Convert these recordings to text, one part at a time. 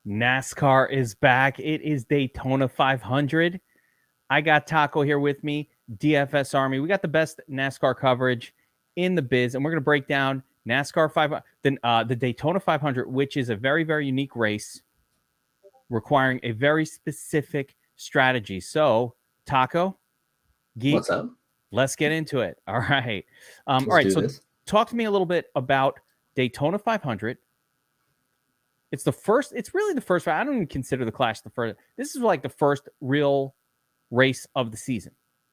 NASCAR is back. It is Daytona 500. I got Taco here with me, DFS Army. We got the best NASCAR coverage in the biz, and we're going to break down NASCAR 500, the Daytona 500, which is a very, very unique race requiring a very specific strategy. So, Taco, What's Geek, up? let's get into it. All right. All Let's right. do So, this. talk to me a little bit about Daytona 500. It's really the first. I don't even consider the Clash the first. This is like the first real race of the season.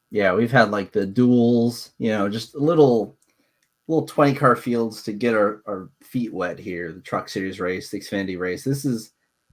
Yeah, we've had like the duels, just little 20 car fields to get our feet wet here. The Truck Series race, the Xfinity race.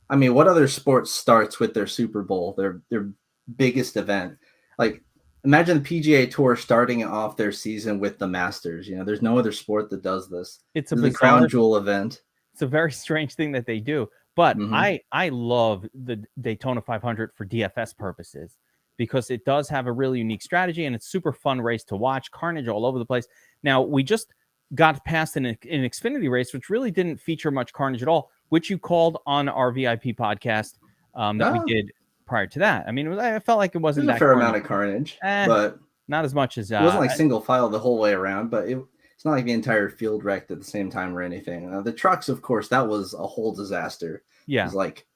What other sport starts with their Super Bowl, their biggest event? Like, imagine the PGA Tour starting off their season with the Masters. There's no other sport that does this. It's a This is the bizarre, crown jewel event. it's a very strange thing that they do. But Mm-hmm. I love the Daytona 500 for DFS purposes because it does have a really unique strategy and it's super fun race to watch. Carnage all over the place. Now we just got past an Xfinity race, which really didn't feature much carnage at all, which you called on our VIP podcast that we did prior to that. I mean, I felt like it wasn't There's a that fair carnage. amount of carnage, but Not as much as it wasn't like single file the whole way around, but it's not like the entire field wrecked at the same time or anything. The trucks, of course, that was a whole disaster. Yeah. It was like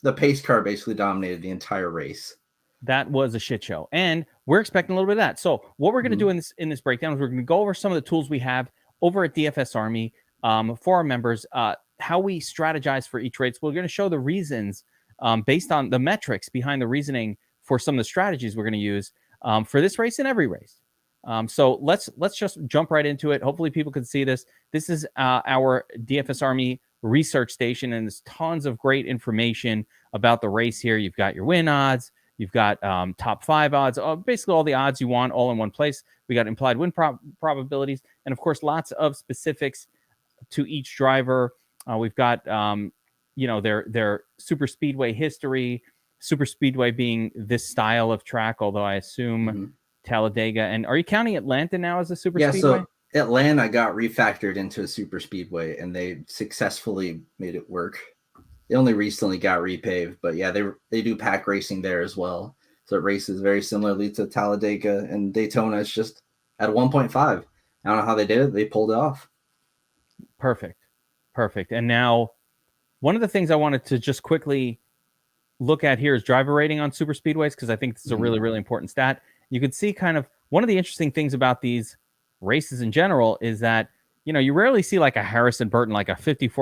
the pace car basically dominated the entire race. That was a shit show, and we're expecting a little bit of that. So what we're going to do in this breakdown is we're going to go over some of the tools we have over at DFS Army for our members, how we strategize for each race. We're going to show the reasons based on the metrics behind the reasoning for some of the strategies we're going to use for this race and every race. So let's just jump right into it. Hopefully people can see this. This is our DFS Army research station, and there's tons of great information about the race here. You've got your win odds. You've got top 5 odds, basically all the odds you want all in one place. We got implied win probabilities, and of course, lots of specifics to each driver. We've got, their super speedway history, super speedway being this style of track, although I assume Talladega. And are you counting Atlanta now as a super speedway? So Atlanta got refactored into a super speedway, and they successfully made it work. They only recently got repaved, but yeah, they do pack racing there as well. So it races very similarly to Talladega, and Daytona is just at 1.5. I don't know how they did it. They pulled it off. Perfect. And now one of the things I wanted to just quickly look at here is driver rating on super speedways, because I think this is a really, really important stat. You can see kind of one of the interesting things about these races in general is that, you rarely see like a Harrison Burton, like a $5,400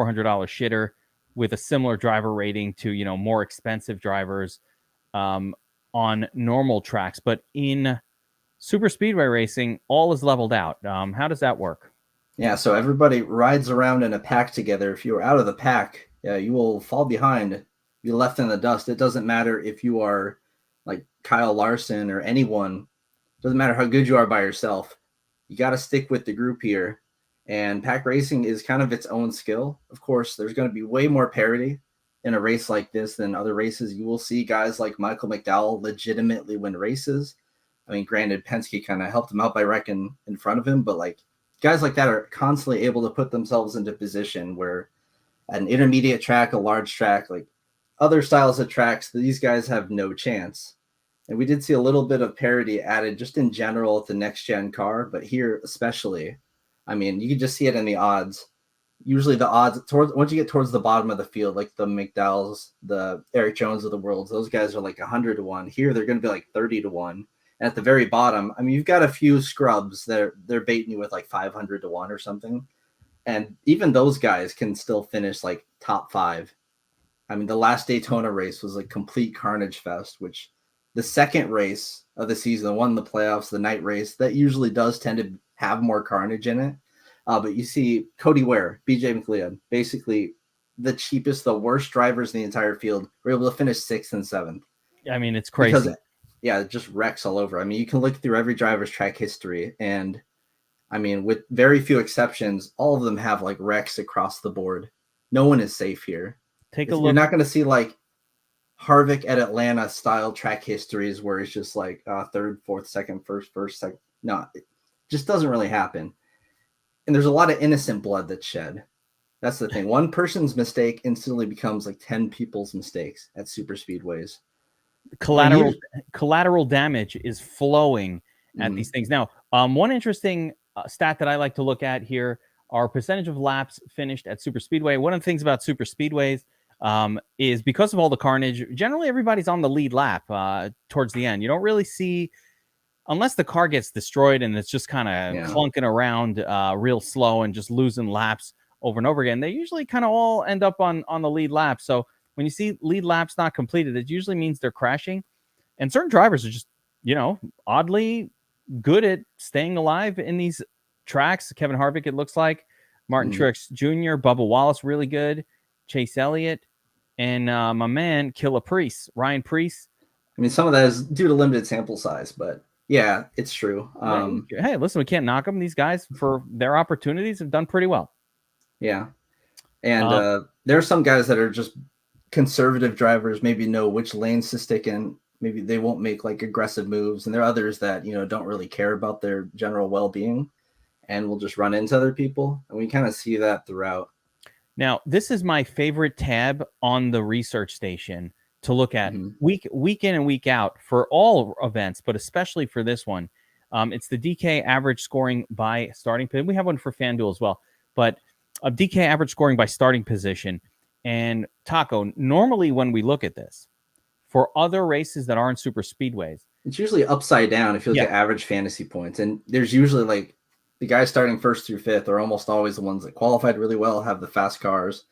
shitter with a similar driver rating to, more expensive drivers on normal tracks. But in super speedway racing, all is leveled out. How does that work? Yeah, so everybody rides around in a pack together. If you're out of the pack, you will fall behind, be left in the dust. It doesn't matter if you are like Kyle Larson or anyone. It doesn't matter how good you are by yourself. You got to stick with the group here. And pack racing is kind of its own skill. Of course, there's going to be way more parity in a race like this than other races. You will see guys like Michael McDowell legitimately win races. I mean, granted, Penske kind of helped him out by wrecking in front of him, but like guys like that are constantly able to put themselves into position where at an intermediate track, a large track, like other styles of tracks, these guys have no chance. And we did see a little bit of parity added just in general at the next gen car, but here especially, I mean, you can just see it in the odds. Usually the odds once you get towards the bottom of the field, like the McDowells, the Eric Jones of the world, those guys are like 100 to 1. Here they're going to be like 30 to 1. And at the very bottom, I mean, you've got a few scrubs that they're baiting you with like 500 to 1 or something. And even those guys can still finish like top 5. I mean, the last Daytona race was a complete carnage fest, which the second race of the season, the one in the playoffs, the night race, that usually does tend to have more carnage in it. But you see Cody Ware, BJ McLeod, basically the cheapest, the worst drivers in the entire field were able to finish 6th and 7th. I mean, it's crazy. Because, it just wrecks all over. I mean, you can look through every driver's track history, and I mean, with very few exceptions, all of them have like wrecks across the board. No one is safe here. Take a look. You're not going to see like Harvick at Atlanta style track histories where it's just like third, fourth, second, first, second. No, it just doesn't really happen. And there's a lot of innocent blood that's shed. That's the thing. One person's mistake instantly becomes like 10 people's mistakes at super speedways. Collateral damage is flowing at these things. Now, one interesting stat that I like to look at here are percentage of laps finished at super speedway. One of the things about super speedways is because of all the carnage, generally everybody's on the lead lap towards the end. You don't really see, unless the car gets destroyed and it's just kind of clunking around real slow and just losing laps over and over again, they usually kind of all end up on the lead lap. So when you see lead laps not completed, it usually means they're crashing. And certain drivers are just, oddly good at staying alive in these tracks. Kevin Harvick, it looks like. Martin Truex Jr., Bubba Wallace, really good. Chase Elliott, and my man, Ryan Preece. I mean, some of that is due to limited sample size, but yeah, it's true. Hey, listen, we can't knock them. These guys, for their opportunities, have done pretty well. Yeah. And there are some guys that are just conservative drivers, maybe know which lanes to stick in. Maybe they won't make like aggressive moves. And there are others that, don't really care about their general well-being and will just run into other people. And we kind of see that throughout. Now, this is my favorite tab on the research station to look at week in and week out for all events, but especially for this one. It's the DK average scoring by starting position. We have one for Fanduel as well, but DK average scoring by starting position. And Taco, normally when we look at this, for other races that aren't super speedways, it's usually upside down if you look at average fantasy points. And there's usually like the guys starting 1st through 5th are almost always the ones that qualified really well, have the fast cars,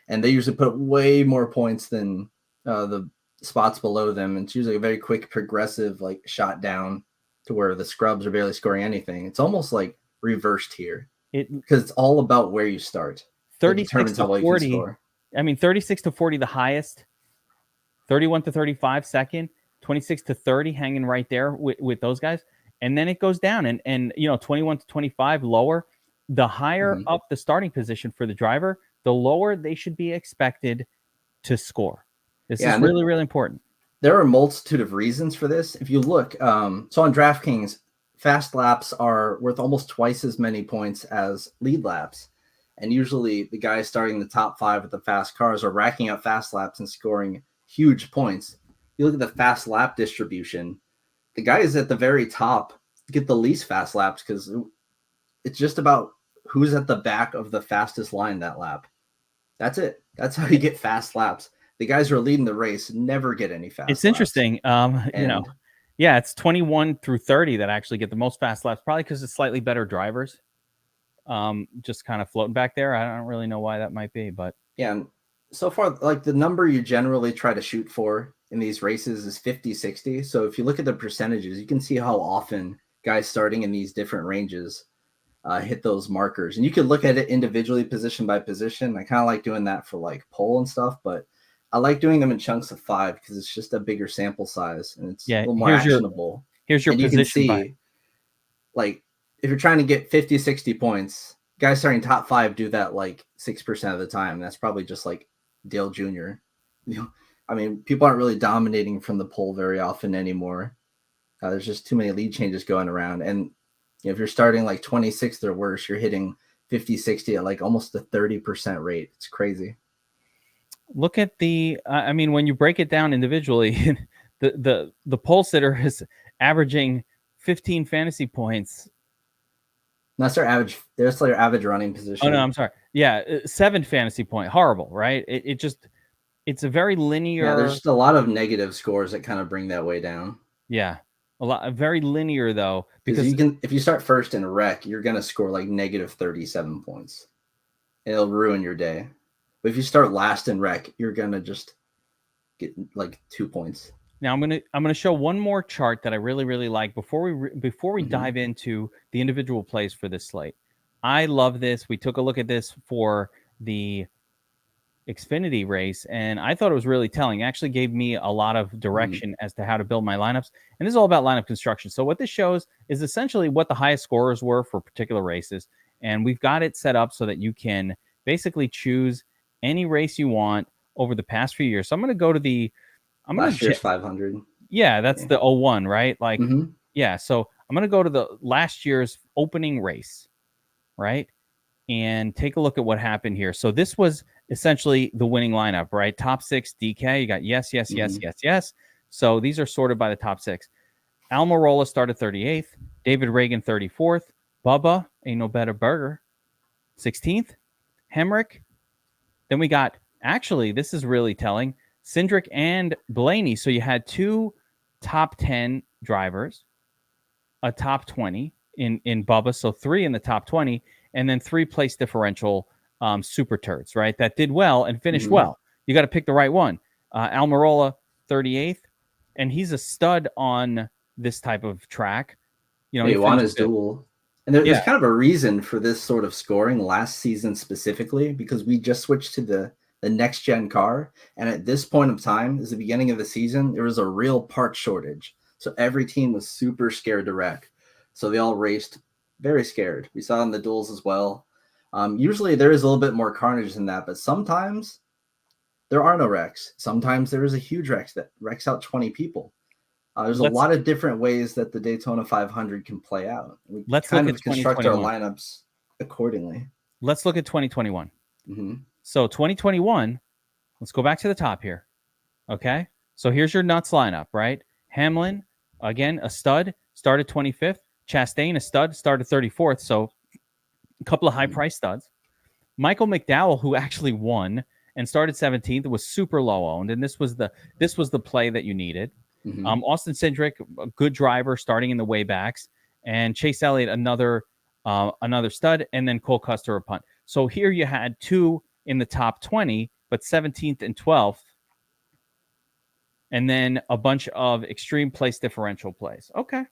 and they usually put up way more points than the spots below them. And it's usually a very quick progressive like shot down to where the scrubs are barely scoring anything. It's almost like reversed here because it's all about where you start. 36 to 40. I mean, 36 to 40, the highest. 31 to 35 second, 26 to 30 hanging right there with those guys. And then it goes down and 21 to 25 lower. The higher up the starting position for the driver, the lower they should be expected to score. This is really, really important. There are a multitude of reasons for this. If you look, so on DraftKings, fast laps are worth almost twice as many points as lead laps. And usually the guys starting the top 5 with the fast cars are racking up fast laps and scoring huge points. You look at the fast lap distribution, the guys at the very top get the least fast laps because it's just about who's at the back of the fastest line that lap. That's it. That's how you get fast laps. The guys who are leading the race never get any fast laps. It's interesting. It's 21 through 30 that actually get the most fast laps, probably because it's slightly better drivers. Just kind of floating back there. I don't really know why that might be, but yeah. So far, like the number you generally try to shoot for in these races is 50-60. So if you look at the percentages, you can see how often guys starting in these different ranges hit those markers. And you could look at it individually, position by position. I kind of like doing that for like pole and stuff, but I like doing them in chunks of 5 because it's just a bigger sample size and it's a little more actionable. Here's your position. You can see, like, if you're trying to get 50-60 points, guys starting top 5 do that like 6% of the time. That's probably just like Dale Jr. I mean, people aren't really dominating from the pole very often anymore. There's just too many lead changes going around. And if you're starting like 26th or worse, you're hitting 50-60 at like almost a 30% rate. It's crazy. Look at when you break it down individually, the pole sitter is averaging 15 fantasy points. That's their average. That's their average running position. Oh no, I'm sorry. Yeah, 7 fantasy point. Horrible, right? It's a very linear. Yeah, there's just a lot of negative scores that kind of bring that way down. Yeah, very linear though, because if you start first in a wreck, you're gonna score like negative 37 points. It'll ruin your day. But if you start last in wreck, you're gonna just get like 2 points. Now I'm gonna show one more chart that I really, really like before we dive into the individual plays for this slate. I love this. We took a look at this for the Xfinity race, and I thought it was really telling. It actually gave me a lot of direction as to how to build my lineups. And this is all about lineup construction. So what this shows is essentially what the highest scorers were for particular races. And we've got it set up so that you can basically choose any race you want over the past few years. So I'm going to go to last year's 500. Yeah, that's the 01, right? Like, yeah. So I'm going to go to the last year's opening race, right? and take a look at what happened here. So this was essentially the winning lineup, right? Top 6 DK. You got yes, yes, yes, yes, yes. So these are sorted by the top 6. Almirola started 38th. David Reagan 34th. Bubba, ain't no better burger, 16th. Hemrick. Then we got, actually, this is really telling, Cindric and Blaney. So you had 2 top 10 drivers, a top 20 in Bubba, so 3 in the top 20, and then 3 place differential super turds, right? That did well and finished well. You got to pick the right one. Almirola, 38th, and he's a stud on this type of track. You know, he won his 5th. duel. And there's kind of a reason for this sort of scoring last season specifically, because we just switched to the next gen car. And at this point of time, is the beginning of the season, there was a real part shortage. So every team was super scared to wreck. So they all raced very scared. We saw in the duels as well. Usually there is a little bit more carnage than that, but sometimes there are no wrecks. Sometimes there is a huge wreck that wrecks out 20 people. There's a lot of different ways that the Daytona 500 can play out. We kind of construct our lineups accordingly. Let's look at 2021. So 2021, let's go back to the top here. Okay. So here's your nuts lineup, right? Hamlin, again, a stud, started 25th. Chastain, a stud, started 34th. So a couple of high price studs. Michael McDowell, who actually won and started 17th, was super low owned. And this was the play that you needed. Austin Cindric, a good driver, starting in the waybacks, and Chase Elliott, another stud, and then Cole Custer, a punt. So here you had 2 in the top 20, but 17th and 12th, and then a bunch of extreme place differential plays. Okay,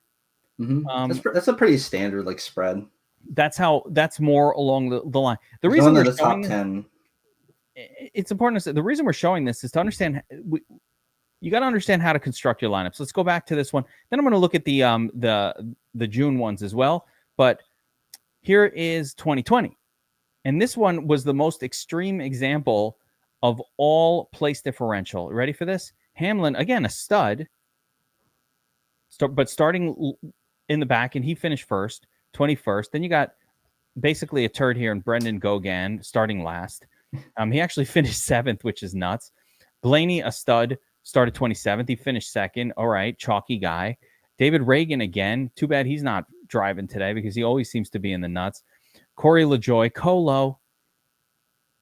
that's a pretty standard like spread. That's more along the line. The reason we're showing top 10. It's important to say the reason we're showing this is to understand. You got to understand how to construct your lineups. Let's go back to this one. Then I'm going to look at the June ones as well. But here is 2020. And this one was the most extreme example of all place differential. Ready for this? Hamlin, again, a stud, but starting in the back, and he finished first, 21st. Then you got basically a turd here in Brendan Gogan starting last. He actually finished 7th, which is nuts. Blaney, a stud, started 27th. He finished 2nd. All right, chalky guy. David Reagan again. Too bad he's not driving today because he always seems to be in the nuts. Corey LaJoie, Colo,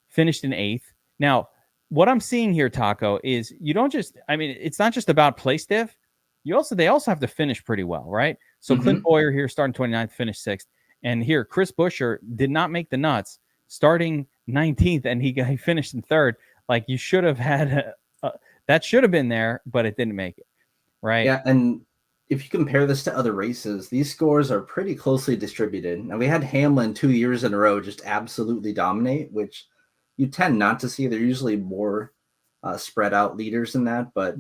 finished in 8th. Now, what I'm seeing here, Taco, is you don't just, I mean, it's not just about place diff. They also have to finish pretty well, right? So Clint Boyer here starting 29th, finished 6th. And here, Chris Buescher did not make the nuts, starting 19th, and he finished in 3rd. Like, you should have had that should have been there, but it didn't make it, right? Yeah, and if you compare this to other races, these scores are pretty closely distributed. Now, we had Hamlin 2 years in a row just absolutely dominate, which you tend not to see. They're usually more spread out leaders than that. But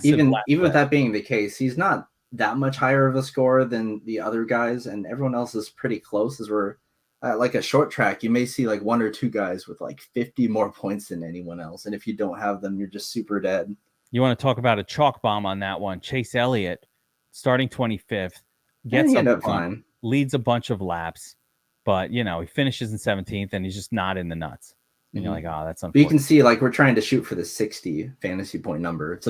even with that being the case, he's not that much higher of a score than the other guys, and everyone else is pretty close. As we're like a short track, you may see like 1 or 2 guys with like 50 more points than anyone else. And if you don't have them, you're just super dead. You want to talk about a chalk bomb on that one. Chase Elliott, starting 25th, gets up front, leads a bunch of laps, but, he finishes in 17th, and he's just not in the nuts. And you're like, oh, that's unfortunate. But you can see, like, we're trying to shoot for the 60 fantasy point number. It's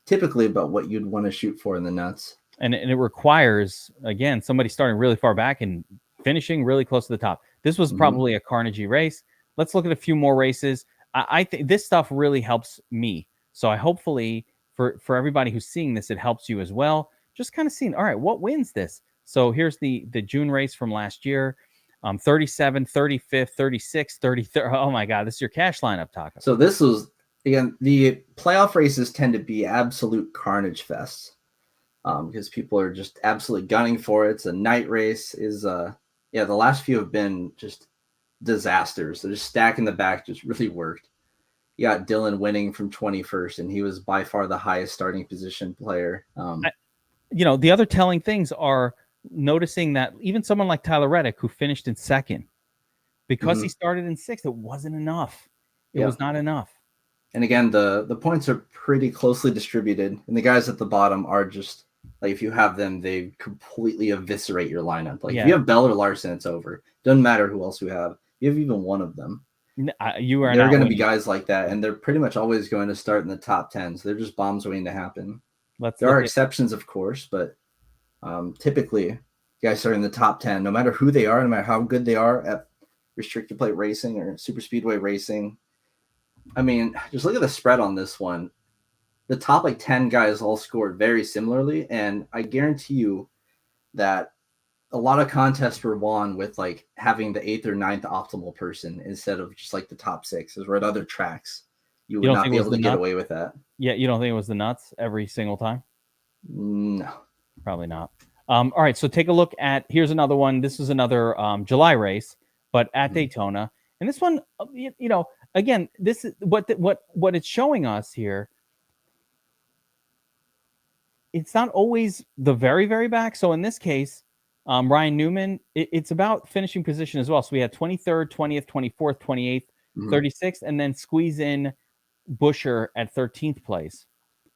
typically about what you'd want to shoot for in the nuts. And it requires, again, somebody starting really far back and finishing really close to the top. This was probably a carnagey race. Let's look at a few more races. I think this stuff really helps me. So I hopefully for everybody who's seeing this, it helps you as well. Just kind of seeing, all right, what wins this? So here's the June race from last year. 37, 35th, 36, 33rd. Oh my God, this is your cash lineup, Taco. So this was, again, the playoff races tend to be absolute carnage fests because people are just absolutely gunning for it. It's a night race. The last few have been just disasters. So just stacking the back just really worked. You got Dylan winning from 21st, and he was by far the highest starting position player. The other telling things are noticing that even someone like Tyler Reddick, who finished in 2nd, because he started in 6th, it wasn't enough. It was not enough. And again, the points are pretty closely distributed, and the guys at the bottom are just Like if you have them, they completely eviscerate your lineup. Like if Yeah, you have Bell or Larson, it's over. Doesn't matter who else you have. If you have even one of them, you are there are not going to be winning. guys like that, and they're pretty much always going to start in the top 10. So they're just bombs waiting to happen. Let's There are look at. exceptions, of course, but typically guys start in the top 10, no matter who they are, no matter how good they are at restricted plate racing or super speedway racing. I mean, just look at the spread on this one. The top like 10 guys all scored very similarly, and I guarantee you that a lot of contests were won with like having the 8th or ninth optimal person instead of just like the top 6. As we're at other tracks, you You would don't not think be it was able the to get nuts? away with that. Yeah, you don't think it was the nuts every single time? No. Probably not. All right, so take a look at. Here's another one. This is another July race, but at Daytona, and this one, again, this is what it's showing us here. It's not always the very, very back. So in this case, Ryan Newman, it's about finishing position as well. So we had 23rd, 20th, 24th, 28th, 36th, and then squeeze in Busher at 13th place.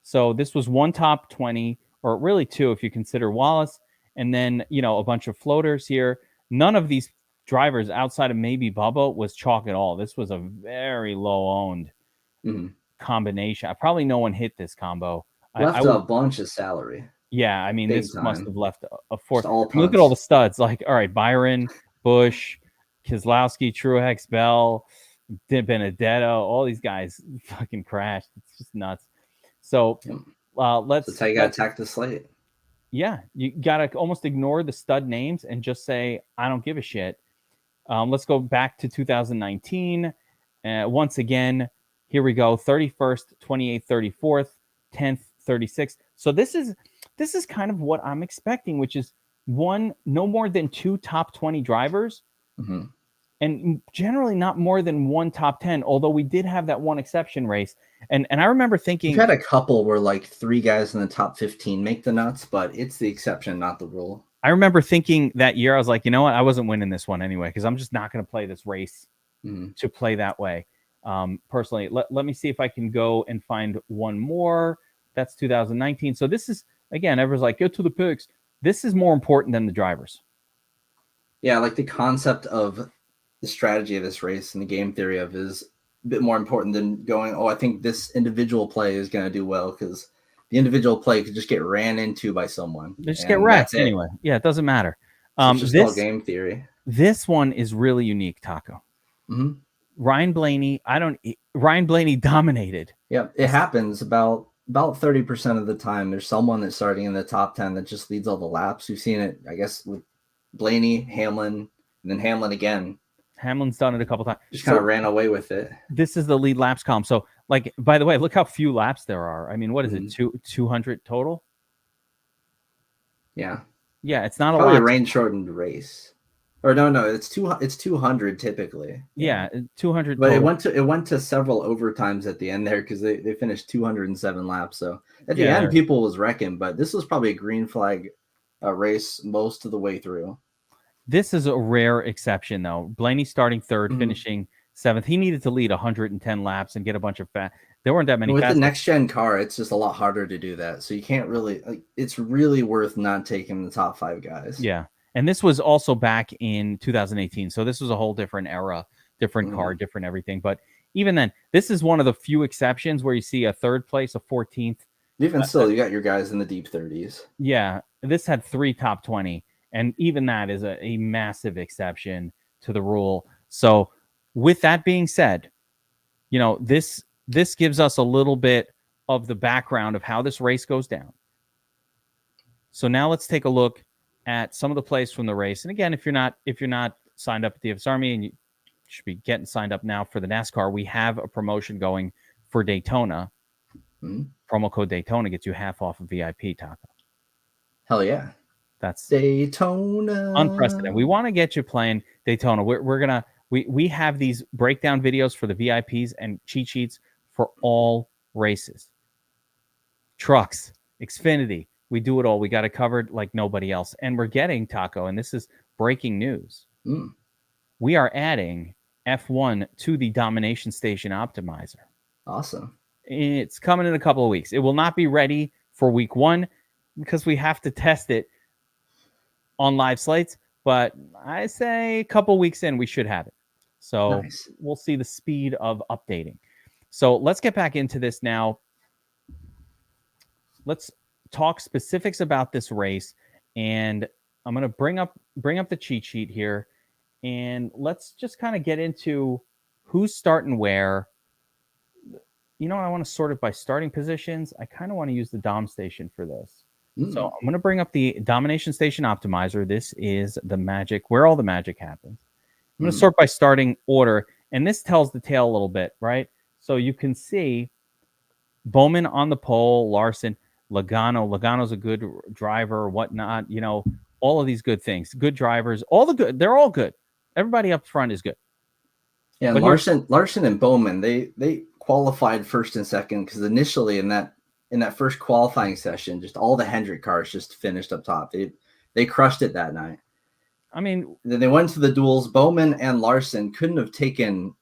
So this was one top 20, or really two if you consider Wallace, and then, a bunch of floaters here. None of these drivers outside of maybe Bubba was chalk at all. This was a very low owned combination. Probably no one hit this combo. I Left would. a bunch of salary. Yeah, I mean, Big this must time. have left a fourth. Just all I mean, look at all the punts. studs. Like, all right, Byron, Bush, Keselowski, Truex, Bell, Benedetto, all these guys fucking crashed. It's just nuts. So So let's that's how you got to attack the slate. yeah, you gotta almost ignore the stud names and just say I don't give a shit. Let's go back to 2019. Once again, here we go: 31st, 28th, 34th, 10th, 36th. So this is kind of what I'm expecting, which is no more than 2 top 20 drivers, and generally not more than 1 top 10. Although we did have that one exception race, and I remember thinking We've had a couple where like 3 guys in the top 15 make the nuts, but it's the exception, not the rule. I remember thinking that year, I was like, you know what? I wasn't winning this one anyway, because I'm just not going to play this race to play that way. Personally, let me see if I can go and find one more. That's 2019. So this is, again, everyone's like, go to the picks. This is more important than the drivers. Yeah, like the concept of the strategy of this race and the game theory of is a bit more important than going, I think this individual play is going to do well, because the individual play could just get ran into by someone. They just get wrecked anyway. Yeah, it doesn't matter. So it's just all game theory. This one is really unique, Taco. Ryan Blaney dominated. Yeah, it happens about 30% of the time. There's someone that's starting in the top 10 that just leads all the laps. We've seen it, I guess, with Blaney, Hamlin, and then Hamlin again. Hamlin's done it a couple times. Just kind of ran away with it. This is the lead laps column. So, like, by the way, look how few laps there are. I mean, what is it? 200 total? Yeah. Yeah, it's not probably a lot. A rain shortened race. Or no, it's 200 typically. Yeah, 200 But total. it went to several overtimes at the end there, because they finished 207 laps. So at the end, people was wrecking, but this was probably a green flag race most of the way through. This is a rare exception, though. Blaney starting third, finishing 7th. He needed to lead 110 laps and get a bunch of fast. There weren't that many. With the next gen car, it's just a lot harder to do that. So you can't really. It's really worth not taking the top 5 guys. Yeah, and this was also back in 2018. So this was a whole different era, different car, different everything. But even then, this is one of the few exceptions where you see a 3rd place, a 14th. Even still, you got your guys in the deep 30s. Yeah, this had 3 top 20. And even that is a massive exception to the rule. So with that being said, this gives us a little bit of the background of how this race goes down. So now let's take a look at some of the plays from the race. And again, if you're not signed up at the DFS Army, and you should be getting signed up now for the NASCAR, we have a promotion going for Daytona. Promo code Daytona gets you half off of VIP, Taco. Hell yeah. That's Daytona. Unprecedented. We want to get you playing Daytona. We have these breakdown videos for the VIPs and cheat sheets for all races. Trucks, Xfinity, we do it all. We got it covered like nobody else. And we're getting, Taco, and this is breaking news. We are adding F1 to the Domination Station Optimizer. Awesome. It's coming in a couple of weeks. It will not be ready for week 1. because we have to test it on live slates. But I say a couple weeks in, we should have it. So Nice. we'll see the speed of updating. So let's get back into this now. Let's talk specifics about this race, and I'm going to bring up the cheat sheet here, and let's just kind of get into who's starting where. You know, I want to sort it by starting positions. I kind of want to use the Dom station for this. So I'm going to bring up the Domination Station Optimizer. This is the magic, where all the magic happens. I'm going to sort by starting order, and this tells the tale a little bit, right? So you can see Bowman on the pole, Larson, Logano. Logano's a good driver, whatnot. You know, all of these good things, good drivers, all the good. They're all good. Everybody up front is good. Yeah, and Larson and Bowman, they qualified first and second because initially in that first qualifying session, just all the Hendrick cars just finished up top. They crushed it that night. I mean, then they went to the duels. Bowman and Larson couldn't have taken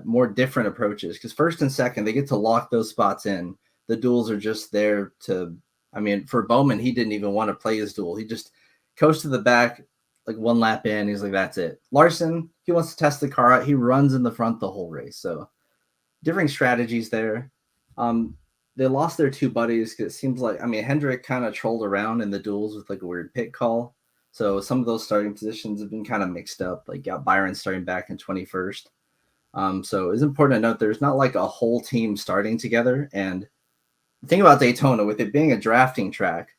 more different approaches because first and second they get to lock those spots in. The duels are just there to. I mean, for Bowman, he didn't even want to play his duel. He just coast to the back, like one lap in. He's like, that's it. Larson, he wants to test the car out. He runs in the front the whole race. So different strategies there. They lost their two buddies because it seems like, I mean, Hendrick kind of trolled around in the duels with like a weird pit call. So some of those starting positions have been kind of mixed up. Like got Byron starting back in 21st. So it's important to note there's not like a whole team starting together. And the thing about Daytona, with it being a drafting track,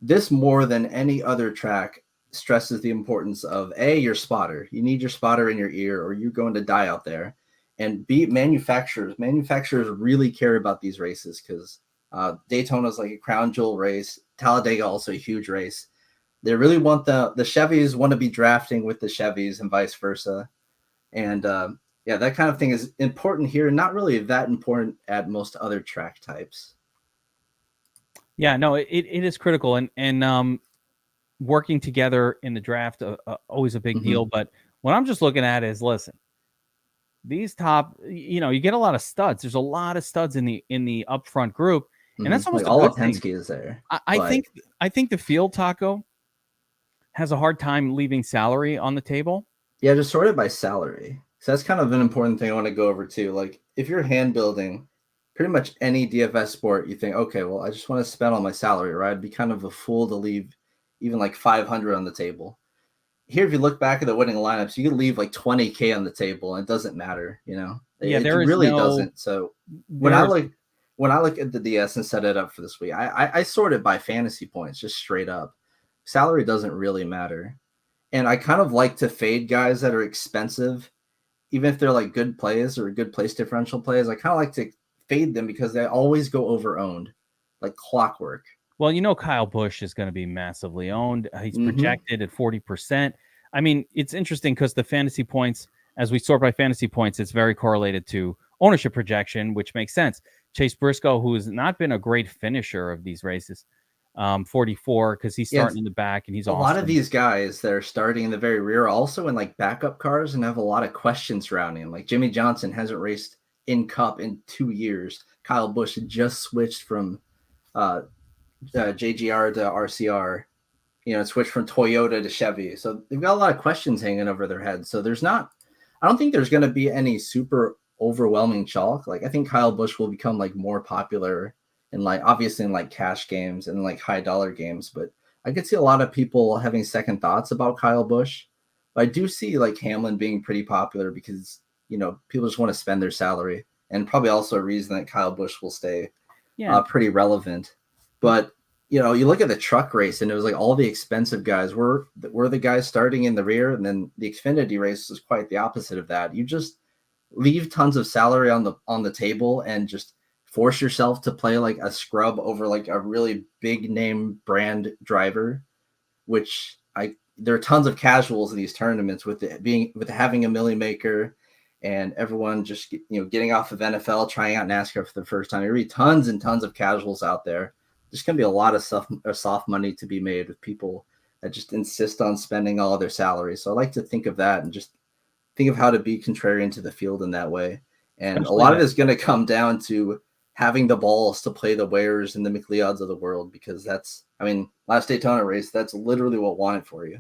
this more than any other track stresses the importance of your spotter. You need your spotter in your ear or you're going to die out there. And B, manufacturers really care about these races because Daytona is like a crown jewel race. Talladega also a huge race. They really want the Chevys want to be drafting with the Chevys and vice versa. And that kind of thing is important here. Not really that important at most other track types. Yeah, no, it is critical. And working together in the draft, always a big deal. But what I'm just looking at is, listen, these top, you get a lot of studs. There's a lot of studs in the upfront group, and that's almost like a all good of Penske thing. is there. I think the field, Taco, has a hard time leaving salary on the table. Yeah, just sort it by salary. So that's kind of an important thing I want to go over too. Like if you're hand building pretty much any DFS sport, you think, okay, well, I just want to spend all my salary, right? I'd be kind of a fool to leave even like 500 on the table. Here, if you look back at the winning lineups, you could leave like 20K on the table and it doesn't matter, it really doesn't. So when I look at the DS and set it up for this week, I sort it by fantasy points, just straight up. Salary doesn't really matter. And I kind of like to fade guys that are expensive, even if they're like good plays or good place differential plays. I kind of like to fade them because they always go over owned, like clockwork. Well, Kyle Busch is going to be massively owned. He's projected at 40%. I mean, it's interesting because the fantasy points, as we sort by fantasy points, it's very correlated to ownership projection, which makes sense. Chase Briscoe, who has not been a great finisher of these races, 44, because he's starting in the back and he's a lot of these guys that are starting in the very rear also in like backup cars and have a lot of questions surrounding him. Like Jimmy Johnson hasn't raced in Cup in 2 years. Kyle Busch just switched from JGR to RCR, switched from Toyota to Chevy. So they've got a lot of questions hanging over their heads. So I don't think there's going to be any super overwhelming chalk. Like I think Kyle Busch will become like more popular and like obviously in like cash games and like high dollar games, but I could see a lot of people having second thoughts about Kyle Busch. But I do see like Hamlin being pretty popular because, people just want to spend their salary and probably also a reason that Kyle Busch will stay pretty relevant. But, you look at the truck race and it was like all the expensive guys were the guys starting in the rear. And then the Xfinity race was quite the opposite of that. You just leave tons of salary on the table and just force yourself to play like a scrub over like a really big name brand driver, which there are tons of casuals in these tournaments with having a milli maker and everyone just getting off of NFL, trying out NASCAR for the first time. There'll be tons and tons of casuals out there. There's going to be a lot of soft money to be made with people that just insist on spending all of their salary. So I like to think of that and just think of how to be contrarian to the field in that way. And a lot of it's going to come down to having the balls to play the Wares and the McLeods of the world, because that's, I mean, last Daytona race, that's literally what won it for you.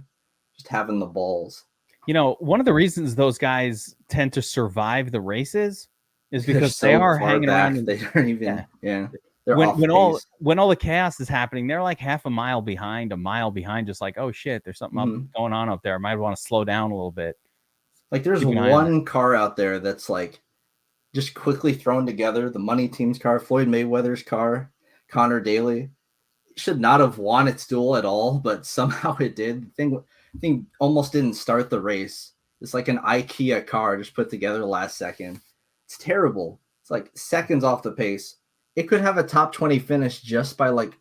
Just having the balls. You know, one of the reasons those guys tend to survive the races is They're because they so are far hanging around. back. They aren't even, they're When off all pace. the chaos is happening, they're like half a mile behind, just like, oh shit, there's something going on up there. I might want to slow down a little bit. Like there's one car out there that's like just quickly thrown together. The money team's car, Floyd Mayweather's car, Connor Daly. Should not have won its duel at all, but somehow it did. The thing almost didn't start the race. It's like an IKEA car just put together last second. It's terrible. It's like seconds off the pace. It could have a top 20 finish just by like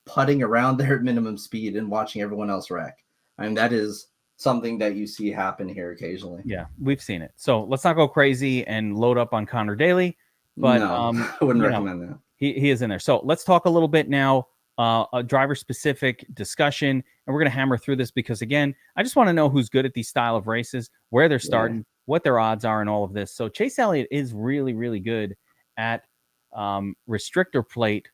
putting around there at minimum speed and watching everyone else wreck. I mean, that is something that you see happen here occasionally. Yeah, we've seen it. So let's not go crazy and load up on Connor Daly. But no, I wouldn't recommend that. He is in there. So let's talk a little bit now, a driver-specific discussion, and we're going to hammer through this because, again, I just want to know who's good at these style of races, where they're starting, what their odds are, and all of this. So Chase Elliott is really, really good at restrictor plate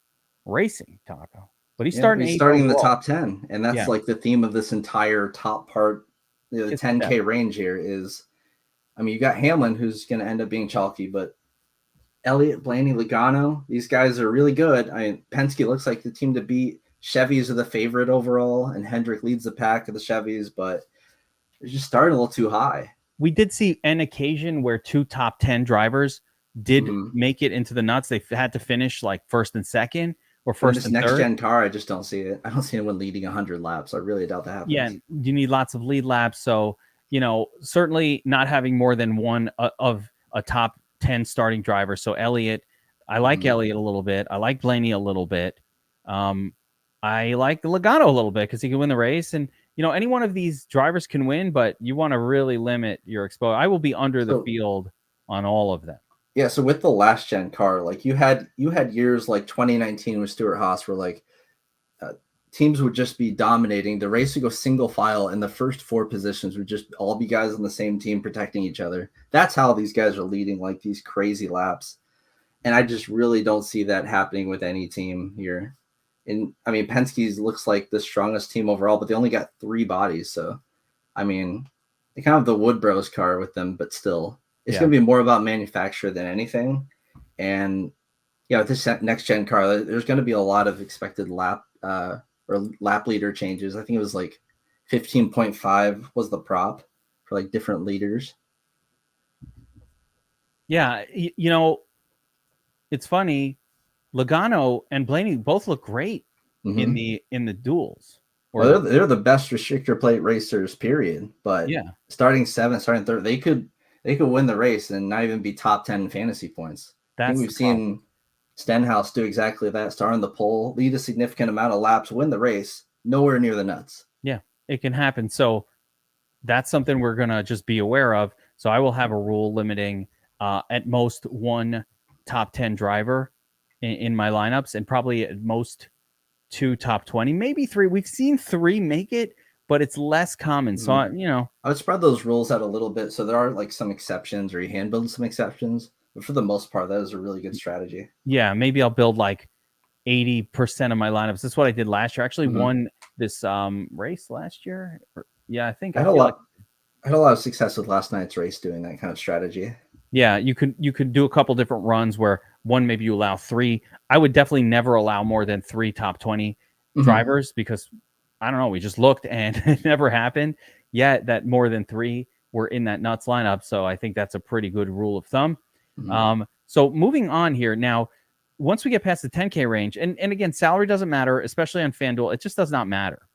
racing, Taco. But he's starting in the top 10, and that's like the theme of this entire top part. The 10K range here is, I mean, you got Hamlin, who's going to end up being chalky, but Elliott, Blaney, Logano, these guys are really good. I mean, Penske looks like the team to beat. Chevys are the favorite overall, and Hendrick leads the pack of the Chevys, but they're just starting a little too high. We did see an occasion where 2 top 10 drivers did make it into the nuts. They had to finish like first and second, or first and third. Next gen car, I just don't see it. I don't see anyone leading 100 laps. I really doubt that happens. Yeah, you need lots of lead laps. So, you know, certainly not having more than one of a top 10 starting driver. So Elliott, I like Elliott a little bit. I like Blaney a little bit. I like Logano a little bit because he can win the race. And, you know, any one of these drivers can win, but you want to really limit your exposure. I will be under the field on all of them. Yeah, so with the last gen car, like you had years like 2019 with Stuart Haas where like teams would just be dominating. The race would go single file, and the first 4 positions would just all be guys on the same team protecting each other. That's how these guys are leading like these crazy laps. And I just really don't see that happening with any team here. And I mean, Penske's looks like the strongest team overall, but they only got 3 bodies. So, I mean, they kind of have the Wood Bros car with them, but still. It's going to be more about manufacturer than anything. And yeah, with this next gen car, there's going to be a lot of expected lap leader changes. I think it was like 15.5 was the prop for like different leaders. Yeah, you know, it's funny. Logano and Blaney both look great in the duels. Well, they're the best restrictor plate racers, period. But starting 7th, starting 3rd, they could win the race and not even be top 10 in fantasy points. I think we've seen Stenhouse do exactly that, start on the pole, lead a significant amount of laps, win the race, nowhere near the nuts. Yeah, it can happen. So that's something we're going to just be aware of. So I will have a rule limiting at most 1 top 10 driver in my lineups, and probably at most 2 top 20, maybe 3. We've seen 3 make it, but it's less common. So, I would spread those rules out a little bit. So there are like some exceptions, or you hand build some exceptions, but for the most part, that is a really good strategy. Yeah. Maybe I'll build like 80% of my lineups. That's what I did last year. I actually won this race last year. Yeah, I think I had a lot of success with last night's race doing that kind of strategy. Yeah, you could do a couple different runs where one, maybe you allow 3. I would definitely never allow more than 3 top 20 drivers, because I don't know, we just looked and it never happened yet that more than 3 were in that nuts lineup. So I think that's a pretty good rule of thumb. So moving on here now, once we get past the 10K range, and again, salary doesn't matter, especially on FanDuel. It just does not matter.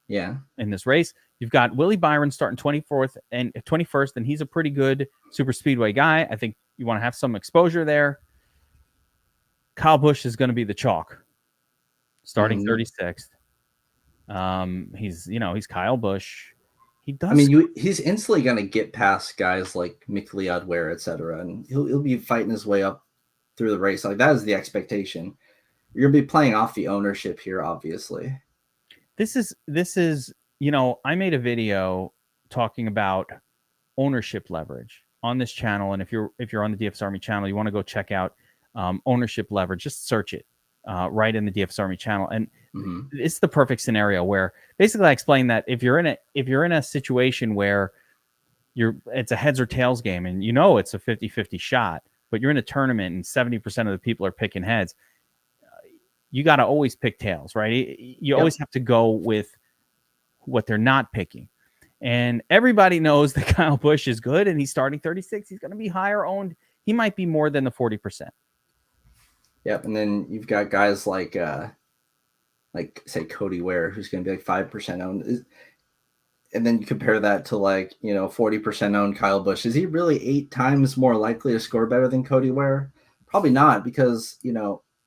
Yeah. In this race, you've got Willie Byron starting 24th and 21st, and he's a pretty good super speedway guy. I think you want to have some exposure there. Kyle Busch is going to be the chalk, starting 36th. He's Kyle Busch. He does. I mean, he's instantly going to get past guys like McLeod, Ware, etc., and he'll be fighting his way up through the race. Like, that is the expectation. You're going to be playing off the ownership here, obviously. This is, I made a video talking about ownership leverage on this channel. And if you're on the DFS Army channel, you want to go check out ownership leverage, just search it right in the DFS Army channel. And Mm-hmm. it's the perfect scenario where basically I explain that if you're in a situation where it's a heads or tails game and it's a 50-50 shot, but you're in a tournament and 70% of the people are picking heads, you got to always pick tails, right? You always have to go with what they're not picking. And everybody knows that Kyle Busch is good and he's starting 36. He's going to be higher owned. He might be more than the 40%. Yep. And then you've got guys like say Cody Ware, who's going to be like 5% owned. And then you compare that to 40% owned Kyle Busch. Is he really 8 times more likely to score better than Cody Ware? Probably not, because,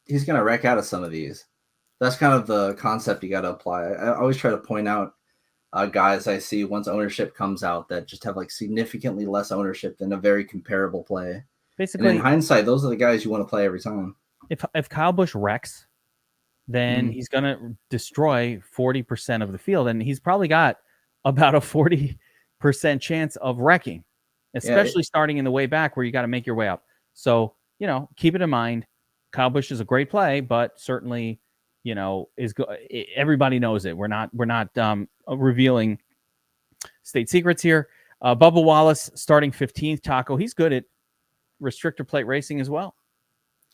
he's going to wreck out of some of these. That's kind of the concept you got to apply. I always try to point out guys I see once ownership comes out that just have significantly less ownership than a very comparable play. Basically, and in hindsight, those are the guys you want to play every time. If Kyle Busch wrecks, then he's going to destroy 40% of the field, and he's probably got about a 40% chance of wrecking, especially starting in the way back where you got to make your way up. So, keep it in mind. Kyle Busch is a great play, but certainly, everybody knows it. We're not revealing state secrets here. Bubba Wallace starting 15th. Taco, he's good at restrictor plate racing as well.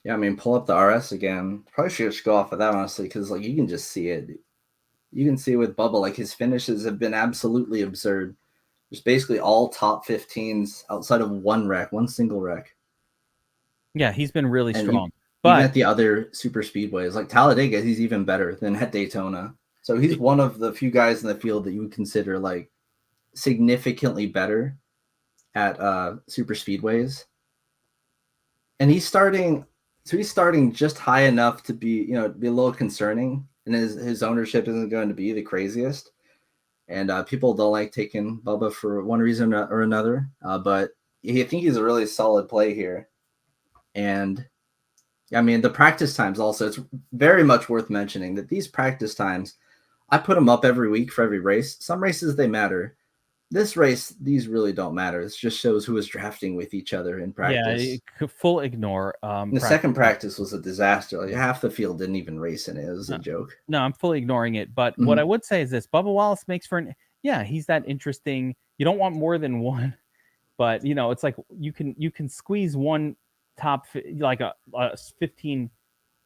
Yeah, I mean, pull up the RS again. Probably should just go off of that, honestly, because you can just see it. You can see with Bubba, his finishes have been absolutely absurd. There's basically all top 15s outside of one single wreck. Yeah, he's been really strong. But even at the other super speedways, like Talladega, he's even better than at Daytona. So he's one of the few guys in the field that you would consider significantly better at super speedways. And he's starting just high enough to be, be a little concerning. And his ownership isn't going to be the craziest. And people don't like taking Bubba for one reason or another. But I think he's a really solid play here. And I mean, the practice times also, it's very much worth mentioning that these practice times, I put them up every week for every race. Some races, they matter. This race, these really don't matter. This just shows who is drafting with each other in practice. Yeah, full ignore. The second practice was a disaster. Half the field didn't even race in it. It was a joke. No, I'm fully ignoring it. But what I would say is this: Bubba Wallace makes for he's that interesting. You don't want more than one, but it's like you can squeeze one top, like a 15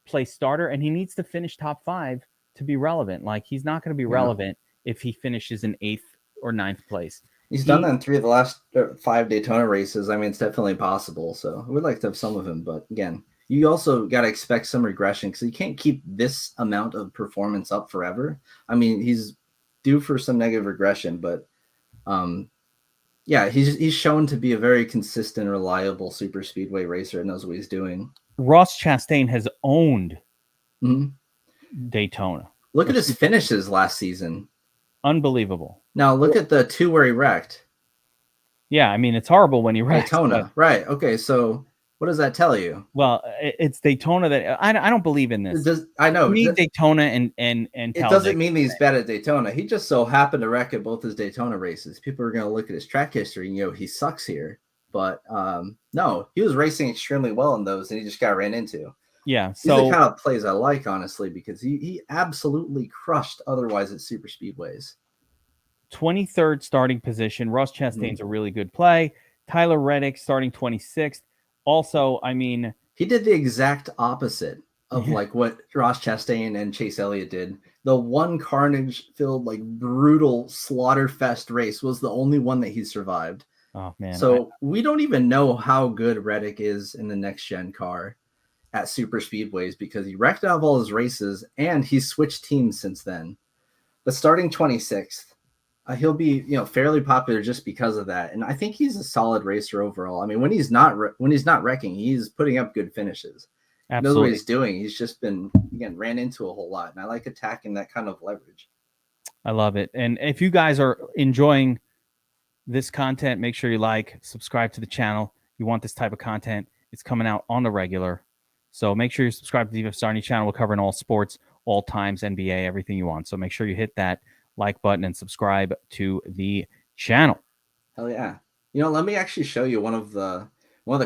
place starter, and he needs to finish top 5 to be relevant. He's not going to be relevant if he finishes in 8th or 9th place. He's done that in 3 of the last 5 Daytona races. I mean, it's definitely possible. So I would like to have some of him, but again, you also got to expect some regression because you can't keep this amount of performance up forever. I mean, he's due for some negative regression, but he's shown to be a very consistent, reliable super speedway racer and knows what he's doing. Ross Chastain has owned Daytona. Look at his finishes last season. Unbelievable. Now look at the 2 where he wrecked. Yeah, I mean, it's horrible when he wrecks. Daytona, right. Okay, so what does that tell you? Well, it's Daytona that I don't believe in this. I know. To me, Daytona and it doesn't mean he's bad at Daytona. He just so happened to wreck at both his Daytona races. People are going to look at his track history and he sucks here. But no, he was racing extremely well in those, and he just got ran into. Yeah, so these are the kind of plays I like, honestly, because he absolutely crushed otherwise at super speedways. 23rd starting position. Ross Chastain's a really good play. Tyler Reddick starting 26th. Also, I mean, he did the exact opposite of what Ross Chastain and Chase Elliott did. The one carnage-filled, brutal slaughterfest race was the only one that he survived. Oh man! So we don't even know how good Reddick is in the next gen car at super speedways because he wrecked out of all his races and he's switched teams since then. But starting 26th, he'll be fairly popular just because of that, and I think he's a solid racer overall. I mean, when he's not wrecking, he's putting up good finishes. Absolutely. He knows what he's doing. He's just been ran into a whole lot, and I like attacking that kind of leverage. I love it. And if you guys are enjoying this content, make sure you subscribe to the channel. You want this type of content, it's coming out on the regular. So make sure you subscribe to the DFS Army channel. We're covering all sports, all times, NBA, everything you want. So make sure you hit that like button and subscribe to the channel. Hell yeah. Let me actually show you one of the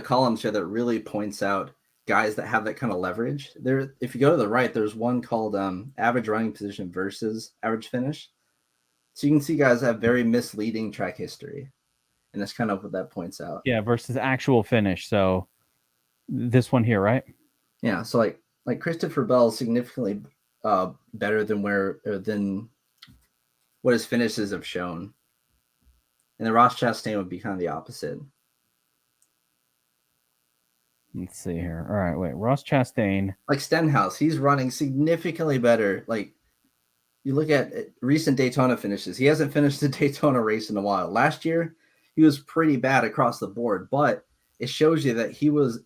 columns here that really points out guys that have that kind of leverage. There, if you go to the right, there's one called average running position versus average finish. So you can see guys have very misleading track history, and that's kind of what that points out. Yeah, versus actual finish. So this one here, right? Yeah. So like Christopher Bell is significantly better than what his finishes have shown, and then Ross Chastain would be kind of the opposite. Let's see here. All right, wait. Ross Chastain. Like Stenhouse, he's running significantly better. Like you look at recent Daytona finishes, he hasn't finished a Daytona race in a while. Last year, he was pretty bad across the board, but it shows you that he was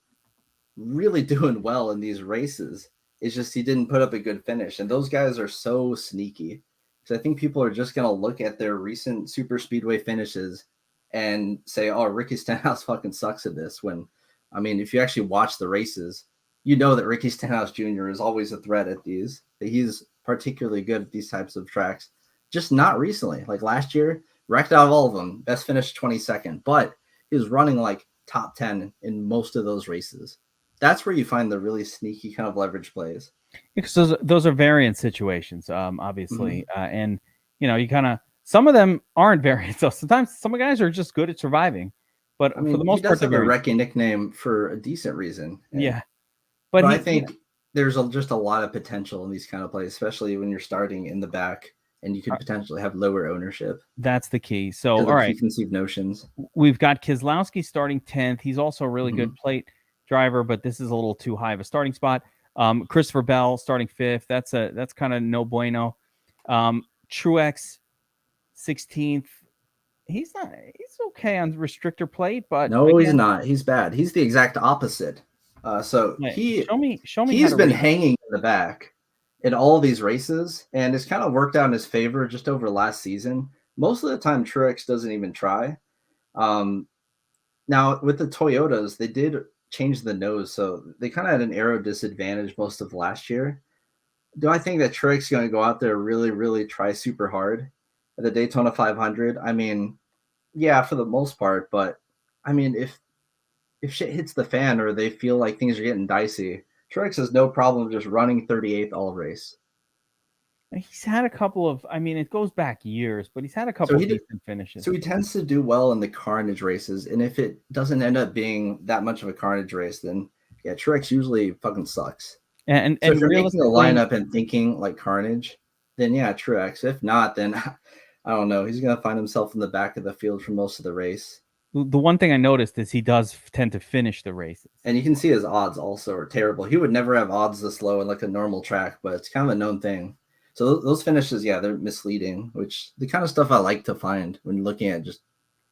really doing well in these races. It's just he didn't put up a good finish. And those guys are so sneaky. So I think people are just going to look at their recent super speedway finishes and say, oh, Ricky Stenhouse fucking sucks at this. When, I mean, if you actually watch the races, you know that Ricky Stenhouse Jr. is always a threat at these. He's particularly good at these types of tracks. Just not recently. Like last year, wrecked out of all of them. Best finish 22nd. But he was running like top 10 in most of those races. That's where you find the really sneaky kind of leverage plays. Because those are variant situations, obviously. And, you know, you kind of, some of them aren't variant. So sometimes some guys are just good at surviving. But I mean, for the most he part, does have a Wrecky nickname for a decent reason. Yeah. But I think there's just a lot of potential in these kind of plays, especially when you're starting in the back and you could potentially have lower ownership. That's the key. So, all right. Preconceived notions. We've got Keselowski starting 10th. He's also a really good plate driver, but this is a little too high of a starting spot. Christopher Bell starting 5th. That's kind of no bueno. Truex 16th. He's okay on restrictor plate, but no, again, he's not. He's bad. He's the exact opposite. So he's been hanging in the back in all these races, and it's kind of worked out in his favor just over last season. Most of the time, Truex doesn't even try. Now with the Toyotas, they did change the nose, so they kind of had an aero disadvantage most of last year. Do I think that Truex is going to go out there really, really try super hard at the Daytona 500? I mean, yeah, for the most part, but I mean, if shit hits the fan or they feel like things are getting dicey, Truex has no problem just running 38th all race. He's had a couple of, I mean, it goes back years, but he's had a couple of decent finishes. So he tends to do well in the carnage races, and if it doesn't end up being that much of a carnage race, then yeah, Truex usually fucking sucks. And if you're making a lineup and thinking like carnage, then yeah, Truex. If not, then I don't know. He's going to find himself in the back of the field for most of the race. The one thing I noticed is he does tend to finish the races. And you can see his odds also are terrible. He would never have odds this low in like a normal track, but it's kind of a known thing. So those finishes, yeah, they're misleading, which the kind of stuff I like to find when looking at just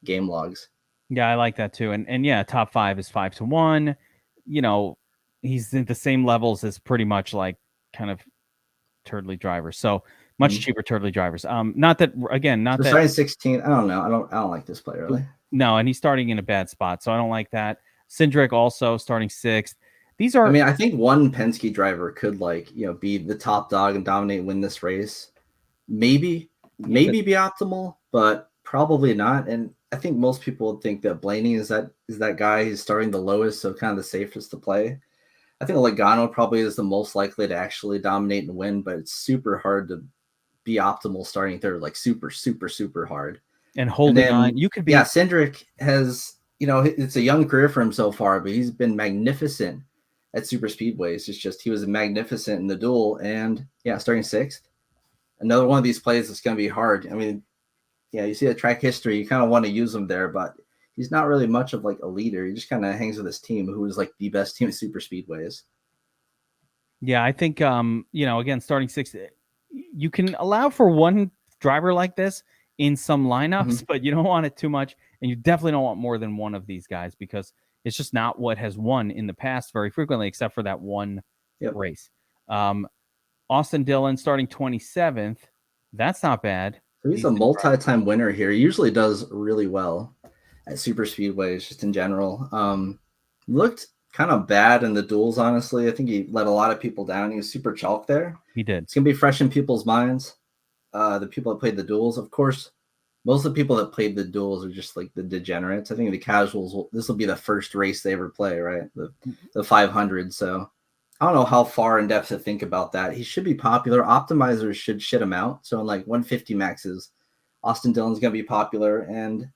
game logs. Yeah, I like that too. And yeah, top 5 is 5-1. You know, he's in the same levels as pretty much like kind of turtly drivers. So much cheaper turtly drivers. Not that again, not so that starting 16. I don't know. I don't like this player really. No, and he's starting in a bad spot, so I don't like that. Cindric also starting 6th. These are. I mean, I think one Penske driver could be the top dog and dominate and win this race. Maybe be optimal, but probably not. And I think most people would think that Blaney is that guy who's starting the lowest, so kind of the safest to play. I think Logano probably is the most likely to actually dominate and win, but it's super hard to be optimal starting third, like super, super, super hard. And holding on, you could be. Yeah, Cindric has, it's a young career for him so far, but he's been magnificent at super speedways. It's just he was magnificent in the duel, and yeah, starting 6th. Another one of these plays that's going to be hard. I mean, yeah, you see the track history, you kind of want to use him there, but he's not really much of like a leader. He just kind of hangs with his team, who is like the best team at super speedways. Yeah, I think again, starting 6th, you can allow for one driver like this in some lineups, but you don't want it too much, and you definitely don't want more than one of these guys because it's just not what has won in the past very frequently, except for that one race. Austin Dillon starting 27th. That's not bad. So he's a multi-time winner here. He usually does really well at super speedways, just in general. Looked kind of bad in the duels, honestly. I think he let a lot of people down. He was super chalk there. He did. It's going to be fresh in people's minds. The people that played the duels, of course, most of the people that played the duels are just like the degenerates. I think the casuals, this will be the first race they ever play, right? The 500. So I don't know how far in depth to think about that. He should be popular. Optimizers should shit him out. So in like 150 maxes, Austin Dillon's going to be popular. And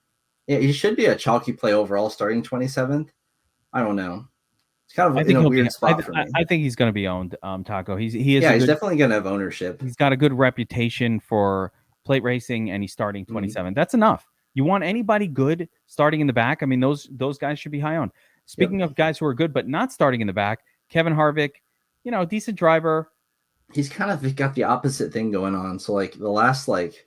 yeah, he should be a chalky play overall starting 27th. I don't know. It's kind I of in think a he'll be. weird spot for me. I think he's going to be owned. Taco. He is Yeah, a he's good. definitely going to have ownership. He's got a good reputation for plate racing, and he's starting 27. That's enough. You want anybody good starting in the back? I mean, those guys should be high on. Speaking of guys who are good but not starting in the back, Kevin Harvick, decent driver. He's kind of got the opposite thing going on. So like the last like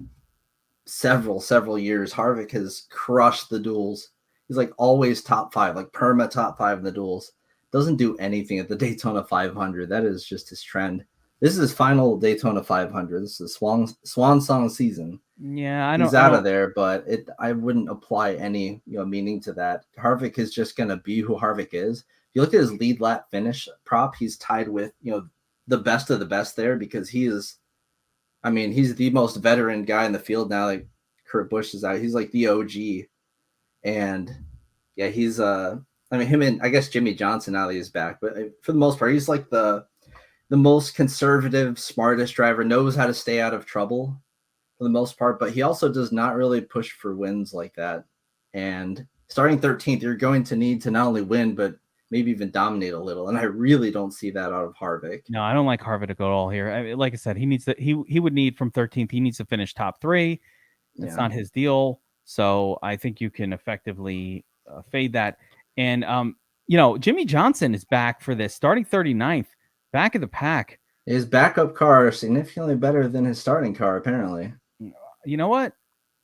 several years, Harvick has crushed the duels. He's like always top 5, like perma top 5 in the duels. Doesn't do anything at the Daytona 500. That is just his trend. This is his final Daytona 500. This is swan song season. Yeah, he's out of there, but I wouldn't apply any meaning to that. Harvick is just gonna be who Harvick is. If you look at his lead lap finish prop, he's tied with the best of the best there because he is. I mean, he's the most veteran guy in the field now. Like Kurt Busch is out. He's like the OG, and yeah, he's I mean, him and I guess Jimmy Johnson now that he's back, but for the most part, he's like the most conservative, smartest driver. Knows how to stay out of trouble for the most part, but he also does not really push for wins like that. And starting 13th, you're going to need to not only win, but maybe even dominate a little. And I really don't see that out of Harvick. No, I don't like Harvick at all here. I mean, like I said, he needs to. He would need from 13th. He needs to finish top 3. That's not his deal. So I think you can effectively fade that. And Jimmy Johnson is back for this, starting 39th, back of the pack. His backup car is significantly better than his starting car, apparently. You know what?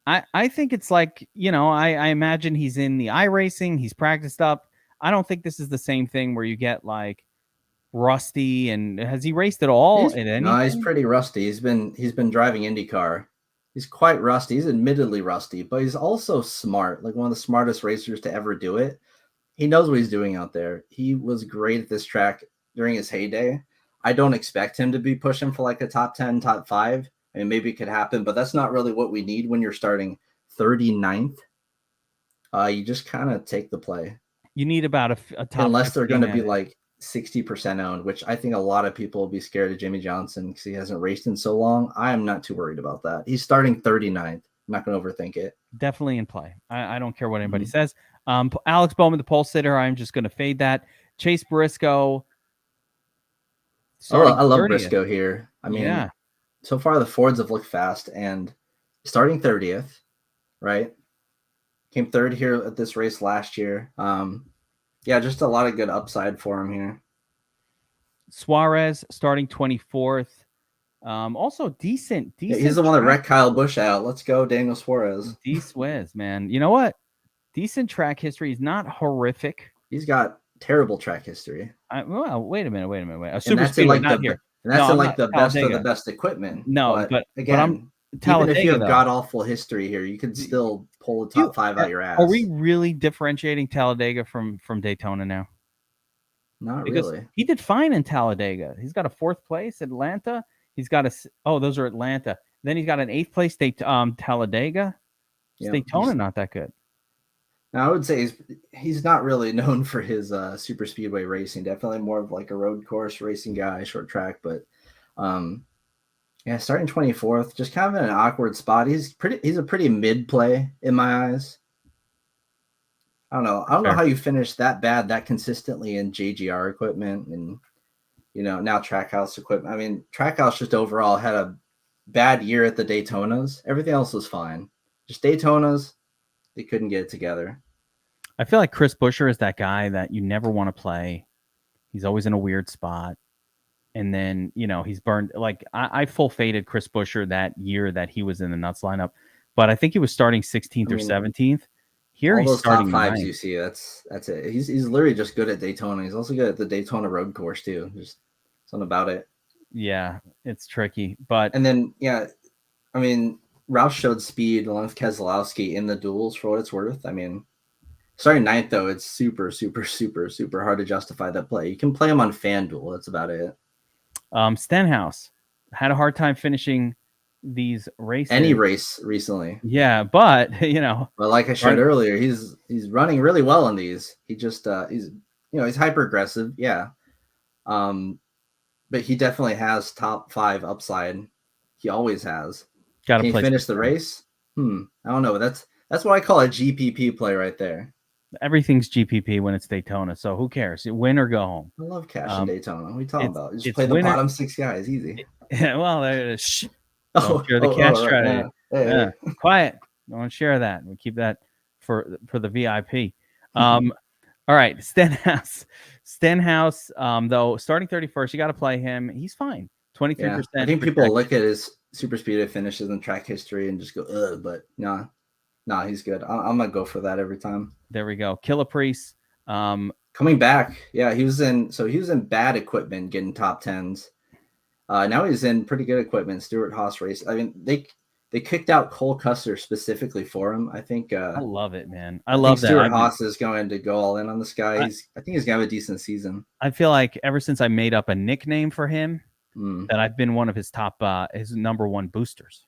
I think it's like, I imagine he's in the iRacing. He's practiced up. I don't think this is the same thing where you get like rusty. And has he raced at all? No, he's pretty rusty. He's been driving IndyCar. He's quite rusty. He's admittedly rusty, but he's also smart, like one of the smartest racers to ever do it. He knows what he's doing out there. He was great at this track during his heyday. I don't expect him to be pushing for like a top 10, top 5. I mean, maybe it could happen, but that's not really what we need when you're starting 39th. You just kind of take the play. You need about a top, unless they're going to be like 60% owned, which I think a lot of people will be scared of Jimmy Johnson because he hasn't raced in so long. I am not too worried about that. He's starting 39th. I'm not going to overthink it. Definitely in play. I don't care what anybody says. Alex Bowman, the pole sitter, I'm just going to fade that. Chase Briscoe. I love 30th. Briscoe here. I mean, so far the Fords have looked fast and starting 30th, right? Came third here at this race last year. Just a lot of good upside for him here. Suarez starting 24th. Also decent. Yeah, he's the one that wrecked Kyle Busch out. Let's go, Daniel Suarez. D-Suez, man. You know what? Decent track history. He's not horrific. He's got terrible track history. Wait a minute. A super speedway, not here. And that's in like the best of the best equipment. No, but again, even if you have god awful history here, you could still pull the top 5 out your ass. Are we really differentiating Talladega from Daytona now? Not really. He did fine in Talladega. He's got a 4th place. Atlanta. He's got those are Atlanta. Then he's got an 8th place Talladega. Daytona not that good. Now I would say he's not really known for his super speedway racing. Definitely more of like a road course racing guy, short track. But starting 24th, just kind of in an awkward spot. He's a pretty mid play in my eyes. I don't know how you finish that bad that consistently in JGR equipment and now Trackhouse equipment. I mean, Trackhouse just overall had a bad year at the Daytonas. Everything else was fine. Just Daytonas, they couldn't get it together. I feel like Chris Buescher is that guy that you never want to play. He's always in a weird spot. And then, he's burned. Like, I full faded Chris Buescher that year that he was in the Nuts lineup. But I think he was starting 16th or 17th. Here he's starting top 5s 9th. You see, that's it. He's literally just good at Daytona. He's also good at the Daytona road course, too. Just something about it. Yeah, it's tricky. And then, I mean, Roush showed speed along with Keselowski in the duels for what it's worth. I mean, starting 9th, though, it's super, super, super, super hard to justify that play. You can play him on Fanduel. That's about it. Stenhouse had a hard time finishing, these races. Any race recently. Yeah, but But like I shared earlier, he's running really well in these. He just he's he's hyper aggressive, yeah. But he definitely has top 5 upside. He always has. Got to Can he play finish the race? I don't know. That's what I call a GPP play right there. Everything's GPP when it's Daytona, so who cares? Win or go home. I love cash in Daytona. What are you talking about? Just play the winner. bottom 6 guys, easy. Well, don't share the cash strategy. Yeah. Hey. Quiet. Don't share that. We keep that for the VIP. All right, Stenhouse. Though starting 31st, you got to play him. He's fine. 23%. I think people look at his super speedway finishes and track history and just go, ugh, but nah, he's good. I'm gonna go for that every time. There we go. Killer Priest. Coming back, yeah, he was in bad equipment, getting top 10s. Now he's in pretty good equipment. Stuart Haas race. I mean, they kicked out Cole Custer specifically for him. I think. I love it, man. I love that. Stuart Haas is going to go all in on this guy. I think he's gonna have a decent season. I feel like ever since I made up a nickname for him, that I've been one of his top, his number 1 boosters.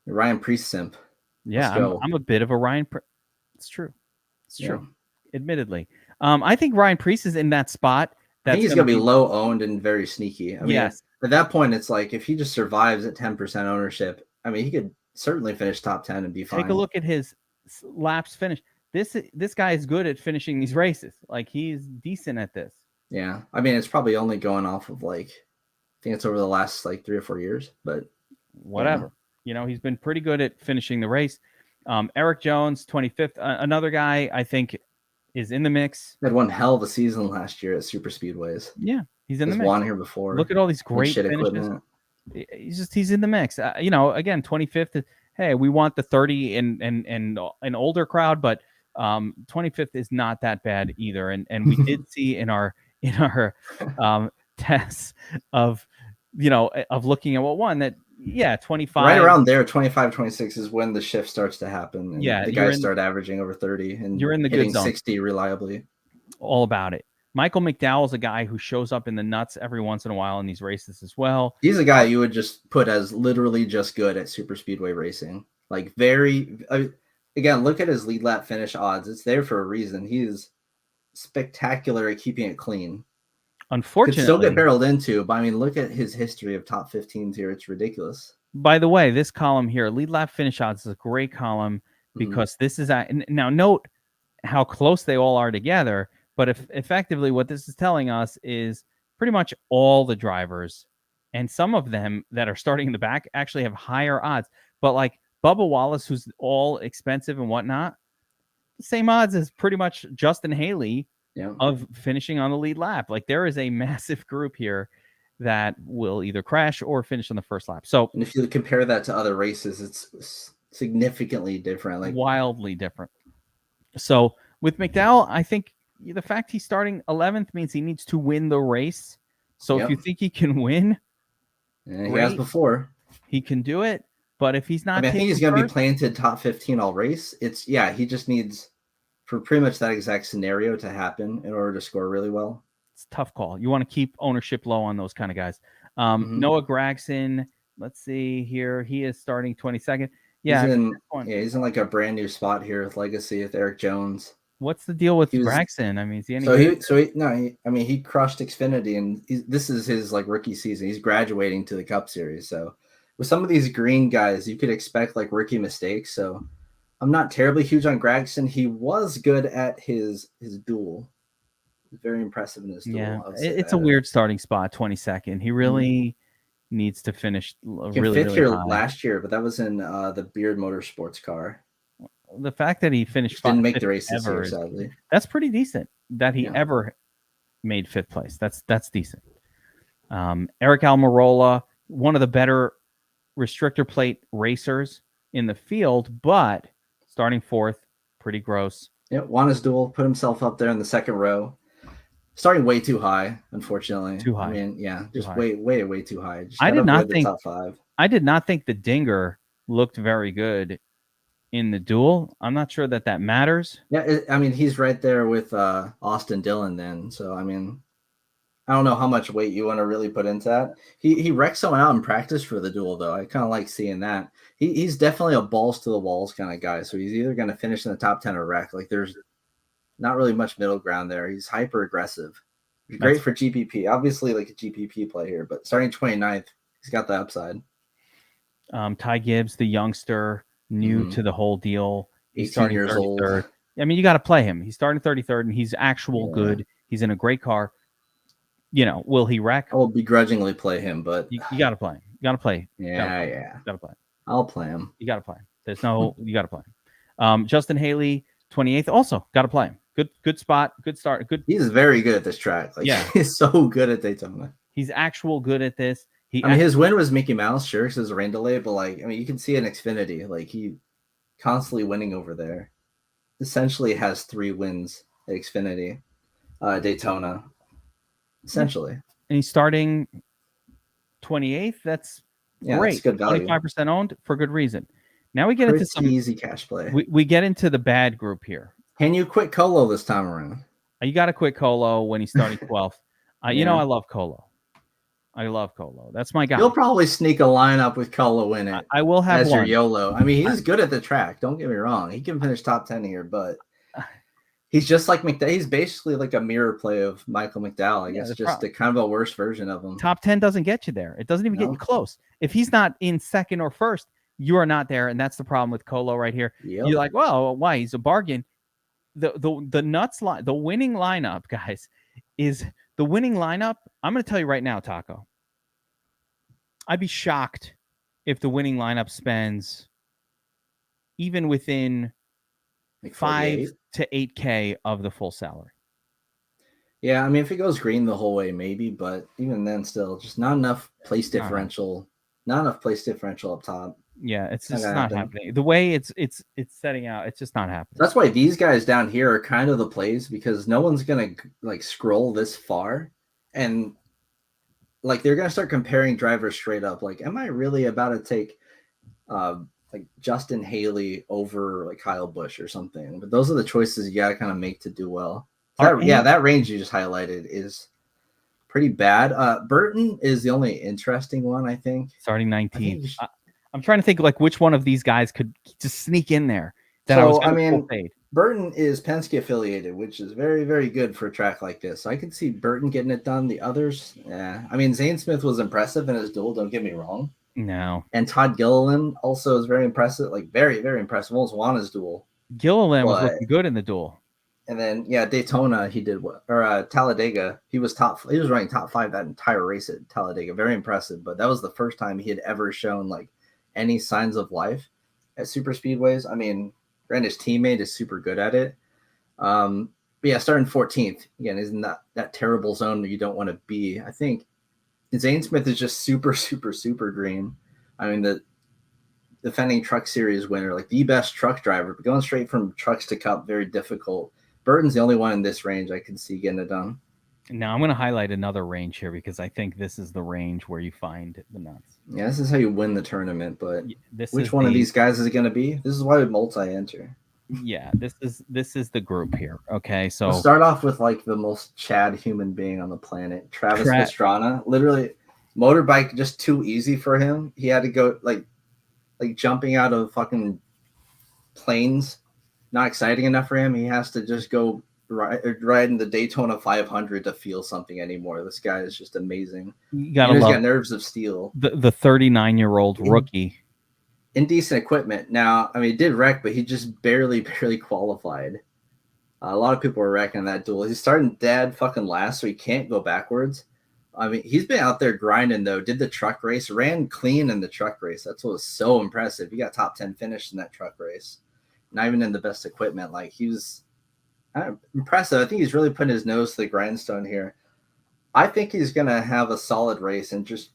Ryan Priest simp. Yeah, I'm a bit of a Ryan. It's true. It's true. Admittedly, I think Ryan Priest is in that spot. I think he's gonna be low owned and very sneaky. I mean, yes. At that point, it's like if he just survives at 10% ownership, I mean, he could certainly finish top 10 and be fine. Take a look at his laps finish. This guy is good at finishing these races. Like, he's decent at this. Yeah, I mean, it's probably only going off of I think it's over the last 3 or 4 years, but whatever. He's been pretty good at finishing the race. Eric Jones, 25th, another guy I think is in the mix. He had one hell of a season last year at super speedways. Yeah, he's in the mix. Won here before. Look at all these great finishes. He's in the mix. Again, 25th. Hey, we want the 30 and an older crowd, but 25th is not that bad either. And we did see in our tests of looking at what won that. Yeah, 25. Right around there, 25, 26 is when the shift starts to happen. And the guys start averaging over 30 and you're in the hitting good zone. 60 reliably. All about it. Michael McDowell is a guy who shows up in the nuts every once in a while in these races as well. He's a guy you would just put as literally just good at super speedway racing. Again, look at his lead lap finish odds. It's there for a reason. He is spectacular at keeping it clean. Unfortunately, could still get barreled into, but I mean, look at his history of top 15s here. It's ridiculous. By the way, this column here, lead lap finish odds, is a great column because this is now note how close they all are together. But effectively, what this is telling us is pretty much all the drivers and some of them that are starting in the back actually have higher odds. But like Bubba Wallace, who's all expensive and whatnot, same odds as pretty much Justin Haley. Of finishing on the lead lap. Like, there is a massive group here that will either crash or finish on the first lap. So, and if you compare that to other races, it's significantly different, like wildly different. So with McDowell, I think the fact he's starting 11th means he needs to win the race. So if you think he can win, he has before, he can do it. But if he's not, I think he's going to be planted top 15 all race. He just needs for pretty much that exact scenario to happen in order to score really well. It's a tough call. You want to keep ownership low on those kind of guys. Noah Gragson, let's see here. He is starting 22nd. Yeah, he's in like a brand new spot here with Legacy with Eric Jones. What's the deal with Gragson? I mean, is he any good? He crushed Xfinity, and this is his rookie season. He's graduating to the Cup Series. So with some of these green guys, you could expect rookie mistakes. So I'm not terribly huge on Gragson. He was good at his duel. Very impressive in his duel. Yeah, it's a weird starting spot, 22nd. He really needs to finish fifth here high. Last year, but that was in the Beard Motorsports car. The fact that he finished didn't make the race this year, sadly. That's pretty decent. That he ever made 5th place. That's decent. Eric Almirola, one of the better restrictor plate racers in the field, but starting 4th, pretty gross. Yeah, won his duel, put himself up there in the second row. Starting way too high, unfortunately. Too high. I mean, way too high. I did not think top 5. I did not think the Dinger looked very good in the duel. I'm not sure that matters. Yeah, he's right there with Austin Dillon then. So I mean, I don't know how much weight you want to really put into that. He wrecked someone out in practice for the duel, though. I kind of like seeing that. He's definitely a balls to the walls kind of guy. So he's either going to finish in the top 10 or wreck. Like there's not really much middle ground there. He's hyper aggressive. Great for GPP. Obviously, like a GPP play here, but starting 29th, he's got the upside. Ty Gibbs, the youngster, new to the whole deal. He's 18 starting years 33rd. old. I mean, you got to play him. He's starting 33rd, and he's good. He's in a great car. You know, will he wreck? I will begrudgingly play him, but you got to play him. You got to play. Yeah. Got to play him. I'll play him. You got to play him. There's no. You got to play him. Justin Haley, 28th, also got to play him. Good spot. Good start. Good. He's very good at this track. Like, he's so good at Daytona. He's good at this. His win was Mickey Mouse, sure, because there's a rain delay, but like, I mean, you can see in Xfinity, like he constantly winning over there. Essentially has 3 wins at Xfinity, Daytona. Essentially, and he's starting 28th. That's great. That's good value. 25% owned for good reason. Now we get into some easy cash play. We get into the bad group here. Can you quit Colo this time around? You got to quit Colo when he's starting 12th. You know, I love Colo. That's my guy. You'll probably sneak a lineup with Colo in it. I will have as your YOLO. I mean, he's good at the track. Don't get me wrong. He can finish top 10 here, but he's just like McDowell. He's basically like a mirror play of Michael McDowell. I guess just a kind of a worse version of him. Top 10 doesn't get you there. It doesn't even get you close. If he's not in second or first, you are not there, and that's the problem with Colo right here. Yep. You're like, well, why? He's a bargain. The nuts line, the winning lineup, guys, is the winning lineup. I'm going to tell you right now, Taco. I'd be shocked if the winning lineup spends even within like 5 to 8K of the full salary. Yeah, I mean, if it goes green the whole way, maybe, but even then, still, just not enough place differential. Not enough place differential up top. Yeah, it's just not happening. The way it's setting out, it's just not happening. That's why these guys down here are kind of the plays, because no one's gonna like scroll this far, and like they're gonna start comparing drivers straight up. Like, am I really about to take like Justin Haley over like Kyle Busch or something? But those are the choices you gotta kind of make to do well. That range you just highlighted is pretty bad. Burton is the only interesting one, I think. Starting 19th. I'm trying to think like which one of these guys could just sneak in there. Burton is Penske affiliated, which is very, very good for a track like this. So I can see Burton getting it done. The others, I mean, Zane Smith was impressive in his duel. Don't get me wrong. No. And Todd Gilliland also is very impressive. Like very, very impressive. Almost won his duel. Gilliland was looking good in the duel. And then Daytona he did what, or Talladega he was running top 5 that entire race at Talladega. Very impressive. But that was the first time he had ever shown like any signs of life at super speedways. I mean, granted, his teammate is super good at it. But starting 14th again isn't that terrible zone that you don't want to be. I think Zane Smith is just super, super, super green. I mean, the defending Truck Series winner, like the best truck driver, but going straight from trucks to Cup, very difficult. Burton's the only one in this range I can see getting it done. Now I'm going to highlight another range here because I think this is the range where you find the nuts. Yeah, this is how you win the tournament, but which one of these guys is it going to be? This is why we multi-enter. Yeah, this is the group here. Okay, so we'll start off with like the most Chad human being on the planet, Travis Pastrana. Literally, motorbike just too easy for him. He had to go like jumping out of fucking planes. Not exciting enough for him. He has to just go ride in the Daytona 500 to feel something anymore. This guy is just amazing. He's got nerves of steel. The 39-year-old rookie. Indecent equipment. Now, I mean, he did wreck, but he just barely qualified. A lot of people were wrecking that duel. He's starting dead fucking last, so he can't go backwards. I mean, he's been out there grinding, though. Did the truck race, ran clean in the truck race. That's what was so impressive. He got top 10 finish in that truck race. Not even in the best equipment. Like, he was impressive. I think he's really putting his nose to the grindstone here. I think he's going to have a solid race and just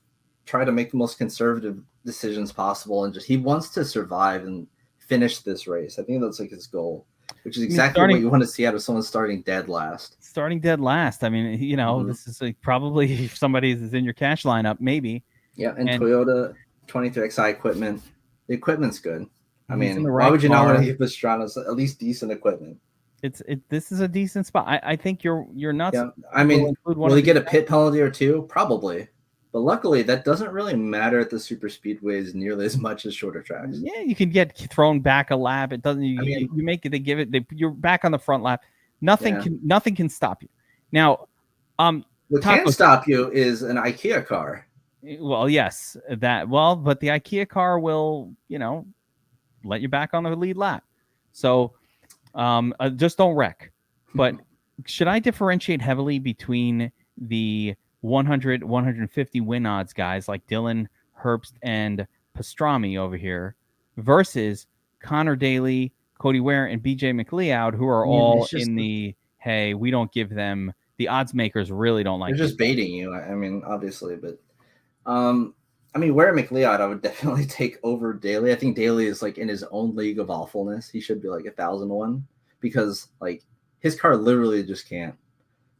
try to make the most conservative decisions possible. And he wants to survive and finish this race. I think that's like his goal, which is exactly what you want to see out of someone starting dead last. I mean, this is like probably if somebody is in your cash lineup, maybe. Yeah. And Toyota 23XI equipment. The equipment's good. I mean, why would you not want to give Pastrana at least decent equipment? This is a decent spot. I think your nuts Yeah, I will mean, include one will of he these get a guys. pit penalty or two? Probably. But luckily, that doesn't really matter at the super speedways nearly as much as shorter tracks. Yeah, you can get thrown back a lap. It doesn't. I mean, You make it. They give it. You're back on the front lap. Nothing yeah. can stop you. Now, What can Taco. stop you is an IKEA car. Well, yes, that. Well, but the IKEA car will, let you back on the lead lap. So, just don't wreck. But should I differentiate heavily between the 100, 150 win odds guys like Dylan, Herbst, and Pastrami over here versus Connor Daly, Cody Ware, and BJ McLeod, who are I mean, all it's just in the hey, we don't give them the odds makers really don't they're like these just guys. baiting you. I mean, obviously, but I mean, Ware McLeod, I would definitely take over Daly. I think Daly is like in his own league of awfulness. He should be like 1,001 because like his car literally just can't.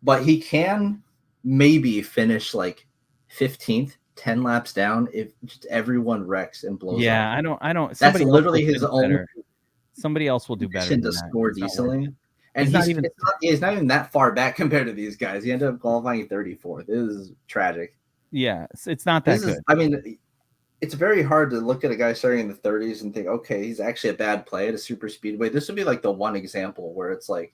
But he can maybe finish like 15th, 10 laps down if just everyone wrecks and blows Yeah, off. I don't. That's Somebody else will literally his finish only better. Somebody else will do better condition than to that. score It's not worth decently. it. And He's not even. he's not even that far back compared to these guys. He ended up qualifying 34th. This is tragic. Yeah, it's not that This is, good. I mean, it's very hard to look at a guy starting in the 30s and think, okay, he's actually a bad play at a super speedway. This would be like the one example where it's like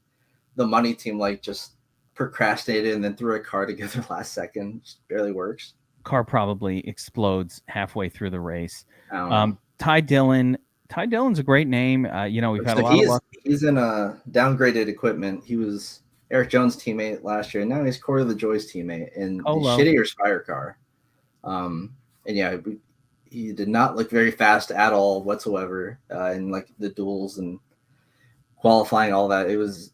the money team like just procrastinated and then threw a car together last second. Just barely works. Car probably explodes halfway through the race. I don't know. Ty Dillon. Ty Dillon's a great name. We've had a So lot of luck. he's in a downgraded equipment. He was Eric Jones' teammate last year, and now he's Corey LaJoy's teammate in the shittier Spire car. And yeah, he did not look very fast at all whatsoever in like the duels and qualifying, all that. It was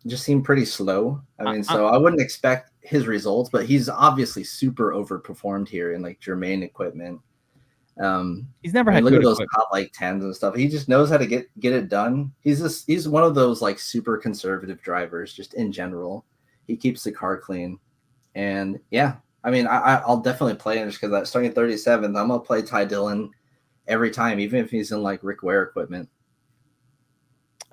just seemed pretty slow. I mean, so I wouldn't expect his results, but he's obviously super overperformed here in like Germain equipment. He's never I mean, had look good at those equipment. top like tens and stuff. He just knows how to get it done. He's one of those like super conservative drivers, just in general. He keeps the car clean, and yeah, I mean, I'll definitely play him just because that starting 37th, I'm gonna play Ty Dillon every time, even if he's in like Rick Ware equipment.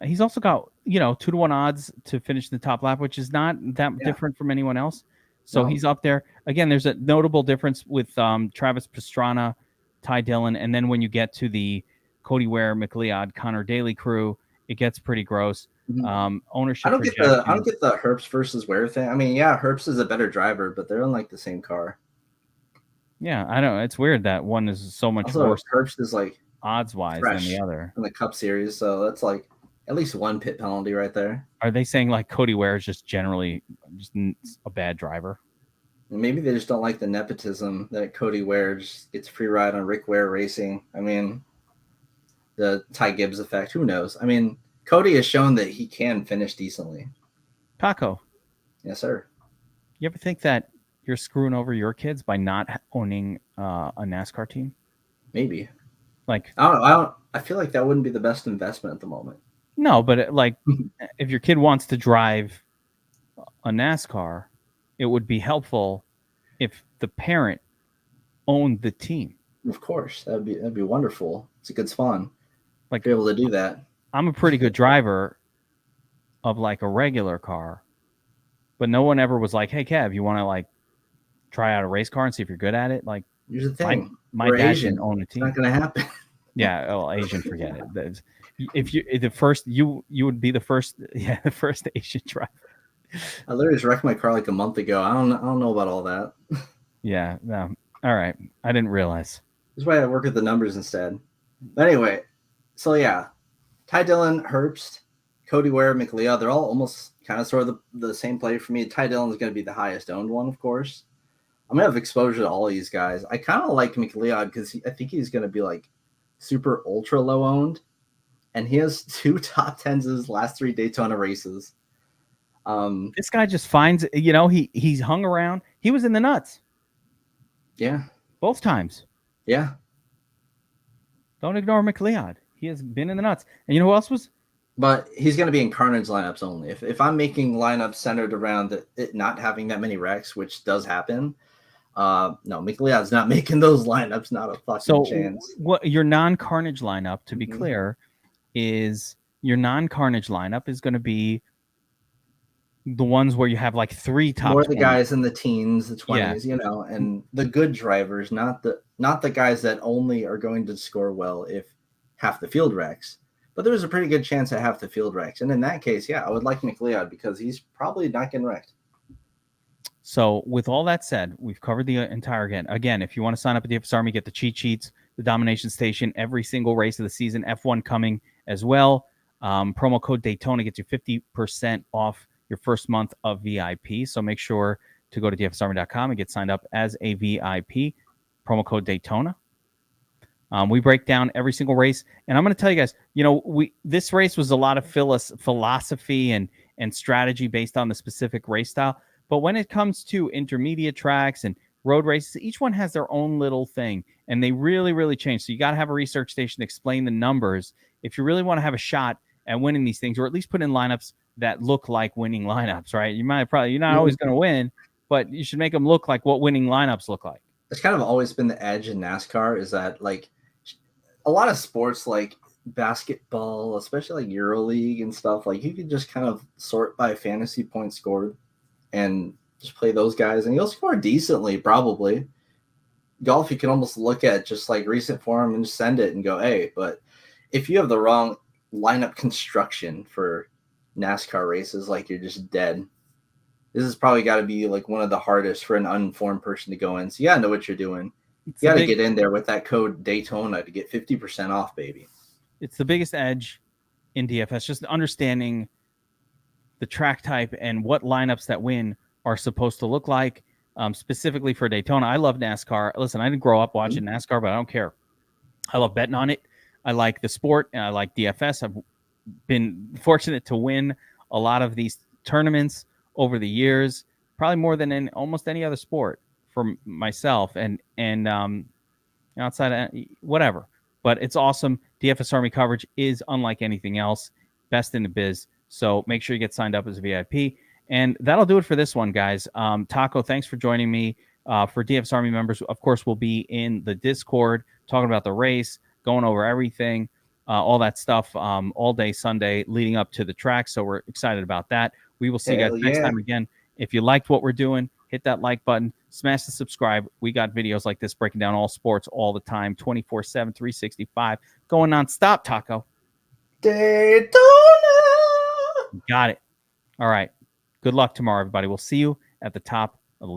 He's also got 2-1 odds to finish the top lap, which is not that different from anyone else. So he's up there. Again, there's a notable difference with Travis Pastrana, Ty Dillon, and then when you get to the Cody Ware, McLeod, Connor Daly crew, it gets pretty gross. Ownership I don't get the projections. Herbst versus Ware thing. I mean, yeah, Herbst is a better driver, but they're on like the same car. Yeah, I know. It's weird that one is so much Also, worse Herbst is like odds-wise than the other. in the Cup Series, so that's like at least one pit penalty right there. Are they saying like Cody Ware is just generally just a bad driver? And maybe they just don't like the nepotism that Cody Ware just gets free ride on Rick Ware Racing. I mean, the Ty Gibbs effect. Who knows? I mean, Cody has shown that he can finish decently. Taco. Yes, sir. You ever think that you're screwing over your kids by not owning a NASCAR team? Maybe. Like, I feel like that wouldn't be the best investment at the moment. No, but if your kid wants to drive a NASCAR, it would be helpful if the parent owned the team. Of course, that'd be wonderful. It's a good spawn. Like, be able to do that. I'm a pretty good driver of like a regular car, but no one ever was like, "Hey, Kev, you want to like try out a race car and see if you're good at it?" Like, here's the thing: my dad didn't own a team. It's not going to happen. Yeah, well, Asian, forget it. If you the first, you would be the first Asian driver. I literally just wrecked my car like a month ago. I don't know about all that. Yeah, no. All right, I didn't realize. That's why I work with the numbers instead. But anyway, so yeah, Ty Dillon, Herbst, Cody Ware, McLeod, they're all almost kind of sort of the same play for me. Ty Dillon is going to be the highest owned one, of course. I'm going to have exposure to all these guys. I kind of like McLeod because I think he's going to be like super ultra low owned. And he has 2 top 10s in his last 3 Daytona races. This guy just finds, he's hung around. He was in the nuts. Yeah. Both times. Yeah. Don't ignore McLeod. He has been in the nuts. And you know who else was? But he's going to be in carnage lineups only. If I'm making lineups centered around it not having that many wrecks, which does happen, no, McLeod's not making those lineups. Not a fucking chance. What your non-carnage lineup, to be clear, is your non-carnage lineup is going to be the ones where you have like 3 top More the 20. guys in the teens, the 20s, Yeah. and the good drivers, not the guys that only are going to score well if half the field wrecks. But there's a pretty good chance that half the field wrecks. And in that case, yeah, I would like McLeod because he's probably not getting wrecked. So with all that said, we've covered the entire again, if you want to sign up at the FS Army, get the cheat sheets, the domination station, every single race of the season, F1 coming as well. Promo code Daytona gets you 50% off your first month of VIP. So make sure to go to dfsarmy.com and get signed up as a VIP. Promo code Daytona. We break down every single race, and I'm going to tell you guys, this race was a lot of philosophy and strategy based on the specific race style. But when it comes to intermediate tracks and road races, each one has their own little thing, and they really, really change. So you got to have a research station to explain the numbers if you really want to have a shot at winning these things, or at least put in lineups that look like winning lineups, right? You're not always going to win, but you should make them look like what winning lineups look like. It's kind of always been the edge in NASCAR is that like a lot of sports like basketball, especially like EuroLeague and stuff, like you could just kind of sort by fantasy points scored and just play those guys and you'll score decently probably. Golf, you can almost look at just like recent form and just send it and go, hey, but if you have the wrong lineup construction for NASCAR races, like you're just dead. This has probably got to be like one of the hardest for an uninformed person to go in. So you gotta know what you're doing. You got to get in there with that code Daytona to get 50% off, baby. It's the biggest edge in DFS, just understanding the track type and what lineups that win are supposed to look like, specifically for Daytona. I love NASCAR. Listen, I didn't grow up watching NASCAR, but I don't care. I love betting on it. I like the sport, and I like DFS. I've been fortunate to win a lot of these tournaments over the years, probably more than in almost any other sport for myself. And outside of whatever, but it's awesome. DFS Army coverage is unlike anything else, best in the biz. So make sure you get signed up as a VIP. And that'll do it for this one, guys. Taco, thanks for joining me. For DFS Army members, of course, we'll be in the Discord talking about the race, going over everything, all that stuff, all day Sunday leading up to the track. So we're excited about that. We will see you guys next time again. If you liked what we're doing, hit that like button, smash the subscribe. We got videos like this breaking down all sports all the time, 24/7, 365, going nonstop, Taco. Daytona! Got it. All right. Good luck tomorrow, everybody. We'll see you at the top